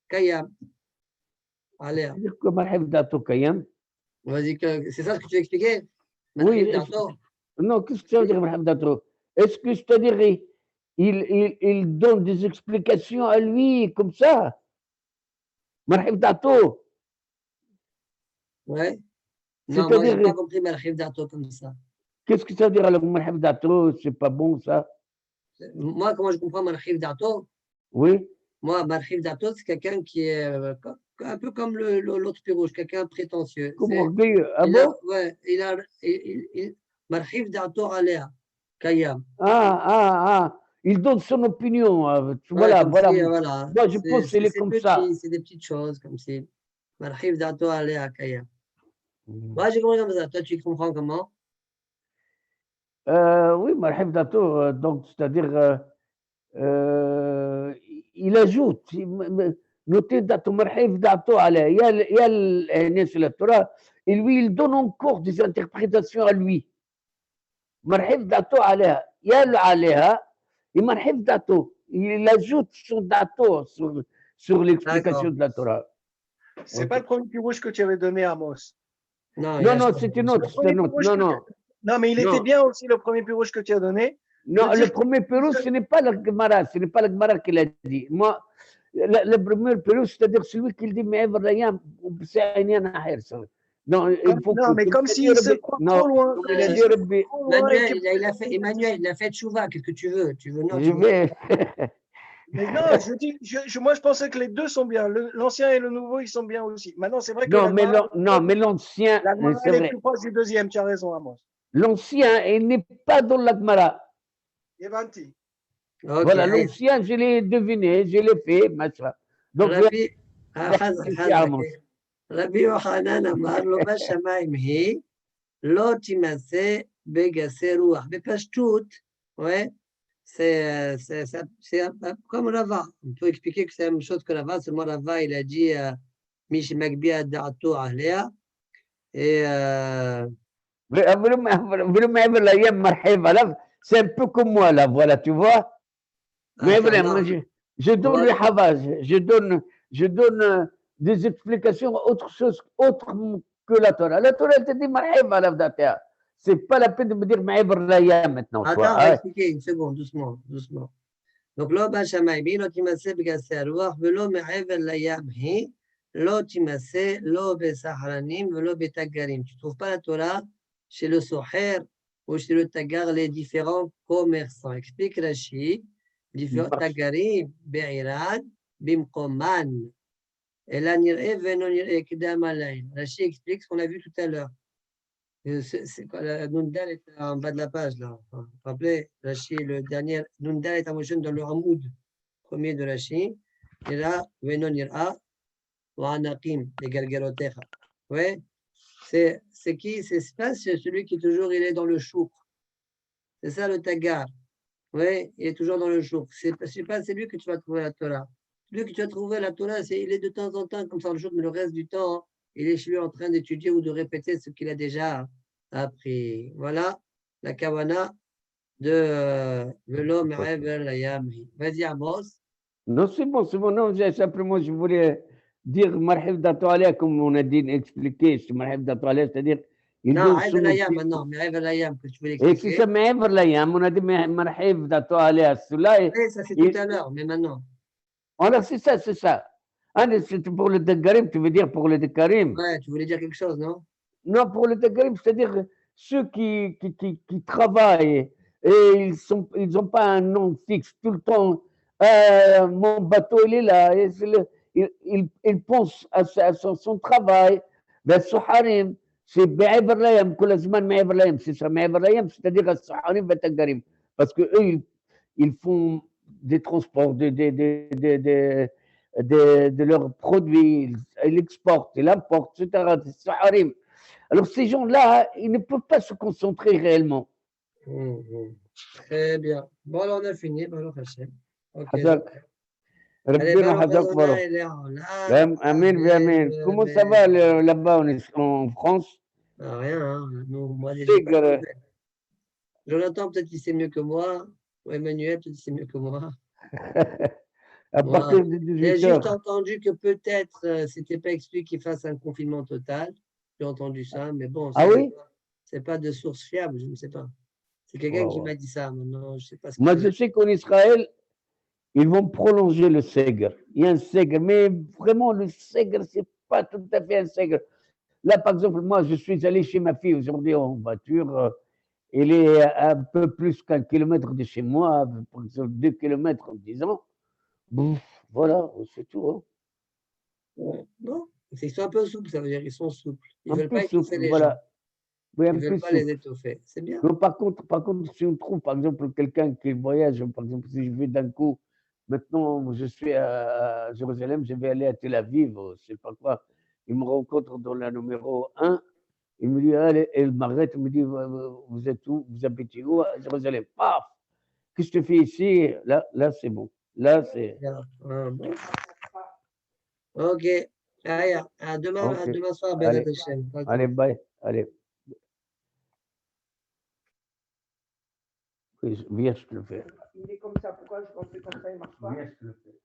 kayam. Allez. C'est quoi marhib dato kayam? Vas-y, c'est ça ce que tu veux expliquer? Oui. Non, qu'est-ce que ça veut dire marhib dato? Est-ce que c'est-à-dire il donne des explications à lui comme ça? Marhib dato. Ouais. Non, moi, je n'ai pas compris marhib dato comme ça. Qu'est-ce que ça veut dire alors marhib dato? C'est pas bon ça? Moi, comment je comprends marhib dato? Oui. Moi, Marhif Dato, c'est quelqu'un qui est un peu comme l'autre pirouche, quelqu'un prétentieux. Comme C'est- orgueilleux. Ah il a, bon? ouais, Marhif Dato Alea, Kayam. Il donne son opinion. Ouais, Voilà, comme voilà. si, voilà, Moi, je pense qu'il est comme ça. petit, c'est des petites choses, comme si. Marhif Dato Alea, Kayam. Mm. Moi, j'ai compris comme ça. Toi, tu comprends comment? Oui, Marhif Dato, donc, c'est-à-dire, il ajoute, notez Dato Marhif Dato Aleh, il y a le sur la Torah, et lui, il donne encore des interprétations à lui. Marhif Dato Aleh, il y a le Aleha, et Marhif Dato, il ajoute son Dato sur l'explication D'accord. de la Torah. C'est Ok. pas le premier pirouche que tu avais donné à Amos. Non, il Non, a non, changé. c'est une Le autre, c'est premier une autre. pirouche Non, que non. Non, mais il Non. était bien aussi le premier pirouche que tu as donné. Non, De le dire premier Pérou, ce n'est pas la Gemara, ce n'est pas la Gemara qui l'a dit. Moi, le premier Pérou, c'est-à-dire celui qui dit, mais c'est un ahir, ça. Non, il faut non, mais comme s'il se croit trop loin. comme il a S'il dit, se Rabbi, croit trop loin et Emmanuel, que- il a fait, Emmanuel, il a fait Tchouva. Qu'est-ce que tu veux? Tu veux, non, je tu veux. vais. Mais non, moi je pensais que les deux sont bien. L'ancien et le nouveau, ils sont bien aussi. Maintenant, c'est vrai que Non, mais l'ancien, la Gemara, c'est elle est vrai. plus proche du deuxième, tu as raison, Amos. L'ancien, il n'est pas dans la Gemara. Evanti. Ok. Voilà, l'ancien, je l'ai deviné, je l'ai fait, machin. Donc, Rabbi, Amos. Rabbi Yochanan Amar, lo bashamayim hi, lo timase begase ruach. Bepashtout, ouais, c'est comme Rava. On peut expliquer que c'est la même chose que Rava, seulement Rava, il a dit Mish Magbia Da'ato Ahlea. Et C'est un peu comme moi, là, voilà, tu vois. Mais attends, vraiment, non. je donne Ouais. le havaz, je donne des explications autre que la Torah. La Torah, elle te dit marhib ala fdatia. C'est pas la peine de me dire marhib raya maintenant. Attends, Toi, on va hein. expliquer une seconde, doucement, doucement. Donc, lo bashamayim, lo timase begase ruach, velo me'ever layam hi, lo timase, lo besahranim, velo betagarim. Tu ne trouves pas la Torah chez le soher ou chez le tagar, les différents commerçants. Explique Rashi, différents tagarim, be'irad, bimkoman. Et là, nir'e, veno nir'e, kidam alayim. Rashi explique ce qu'on a vu tout à l'heure. C'est quoi, la Nundal est en bas de la page, là. Vous vous rappelez, Rashi, le dernier, Nundal est en motion dans le Hamoud, premier de Rashi. Et là, Venon Ira, wa Anakim, les Galgalotecha. Ouais, c'est qui? C'est celui qui toujours il est dans le chouk. C'est ça le Tagar. Oui, il est toujours dans le chouk. C'est pas lui que tu vas trouver la Torah. Celui que tu vas trouver la Torah, il est de temps en temps comme ça le chouk, mais le reste du temps, il est chez lui en train d'étudier ou de répéter ce qu'il a déjà appris. Voilà la kawana de Velo Me'ever Layamri. Vas-y, Amos. Non, c'est bon, non, simplement, je voulais dire marhib dato alia, comme on a dit, expliquer, marhib dato alia, c'est-à-dire, il Non, donne Me'ever son Layam opinion. maintenant, Me'ever Layam, que tu veux Et c'est l'expliquer. ça, marhib layam, on a dit marhib dato alia, celui-là. Oui, ça c'est tout à l'heure, mais maintenant. Alors, c'est ça, c'est ça. Ah, c'est pour le Dagarim, tu veux dire pour le Dagarim? Ouais, tu voulais dire quelque chose, non? Non, pour le Dagarim, c'est-à-dire ceux qui travaillent et ils n'ont pas un nom fixe tout le temps. Mon bateau, il est là. Et il pense à son travail. Ben, Suharim, c'est Be'ever Layam, كل زمان Me'ever Layam, c'est ça, Me'ever Layam, c'est-à-dire à Suharim et Dagarim. Parce qu'eux, ils font des transports de leurs produits, ils exportent, ils importent, etc. Alors ces gens-là, ils ne peuvent pas se concentrer réellement. Très bien. Bon, alors on a fini. Baruch Hashem. Ok. حذاك Allez, ربنا Baruch حذاك Adonai, بارو il est en là. امين امين comment ça va là-bas en France? Ah, rien, hein. Nous, moi, j'ai pas de Tigre, nouvelles. Jonathan, peut-être qu'il sait mieux que moi. Ou Emmanuel, peut-être qu'il sait mieux que moi. à Moi, partir de j'ai juste 18h. entendu que peut-être c'était pas exclu qu'il fasse un confinement total. J'ai entendu ça, mais bon, Ah oui? c'est pas de source fiable, je ne sais pas. C'est quelqu'un qui m'a dit ça. Maintenant, je sais pas ce Moi, qu'il je sais qu'en Israël, ils vont prolonger le Ségre. Il y a un Ségre, mais vraiment, le Ségre, c'est pas tout à fait un Ségre. Là, par exemple, moi, je suis allé chez ma fille aujourd'hui en voiture. Elle est un peu plus qu'1 kilomètre de chez moi, par exemple 2 kilomètres, disons. Voilà, c'est tout. Hein. Ouais. Non, c'est qu'ils sont un peu souples, ça veut dire qu'ils sont souples. Ils ne Un veulent peu pas étouffer souple, les gens. voilà. Oui, Ils un ne peu veulent pas les souple. étouffer. C'est bien. Non, par contre, si on trouve, par exemple, quelqu'un qui voyage, par exemple, si je vais d'un coup, maintenant, je suis à Jérusalem, je vais aller à Tel Aviv, je ne sais pas quoi. Il me rencontre dans la numéro 1, il me dit, allez, il m'arrête, il me dit, vous êtes où? Vous habitez où? À Jérusalem. Paf! Qu'est-ce que je fais ici? Là, c'est bon. Là, c'est. Bien. Ah, bon. Ok. Allez, à OK. demain soir, Bezat Allez, Hashem. Pas allez, tôt. bye. Allez. Oui, viens, je te le fais. Il est comme ça, pourquoi je pensais comme ça, il marche pas? Viens, je te le fais.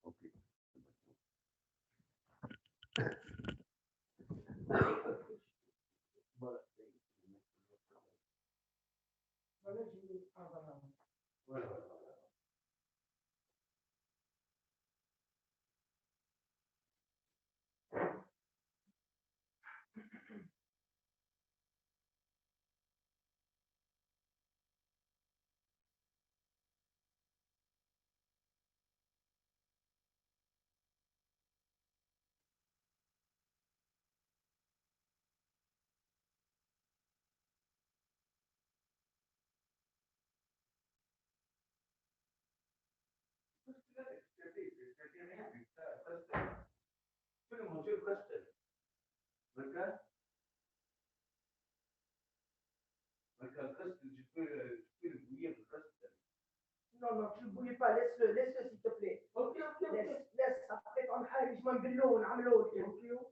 OK. Voilà. Voilà. Tu peux le manger au castel. Regarde, regarde, castel, tu peux le bouillir au castel. Non, non, tu ne le bouilles pas, laisse-le s'il te plaît. OK, OK, OK. Laisse, après ton حاجة ما نبلو نعملو OK, OK.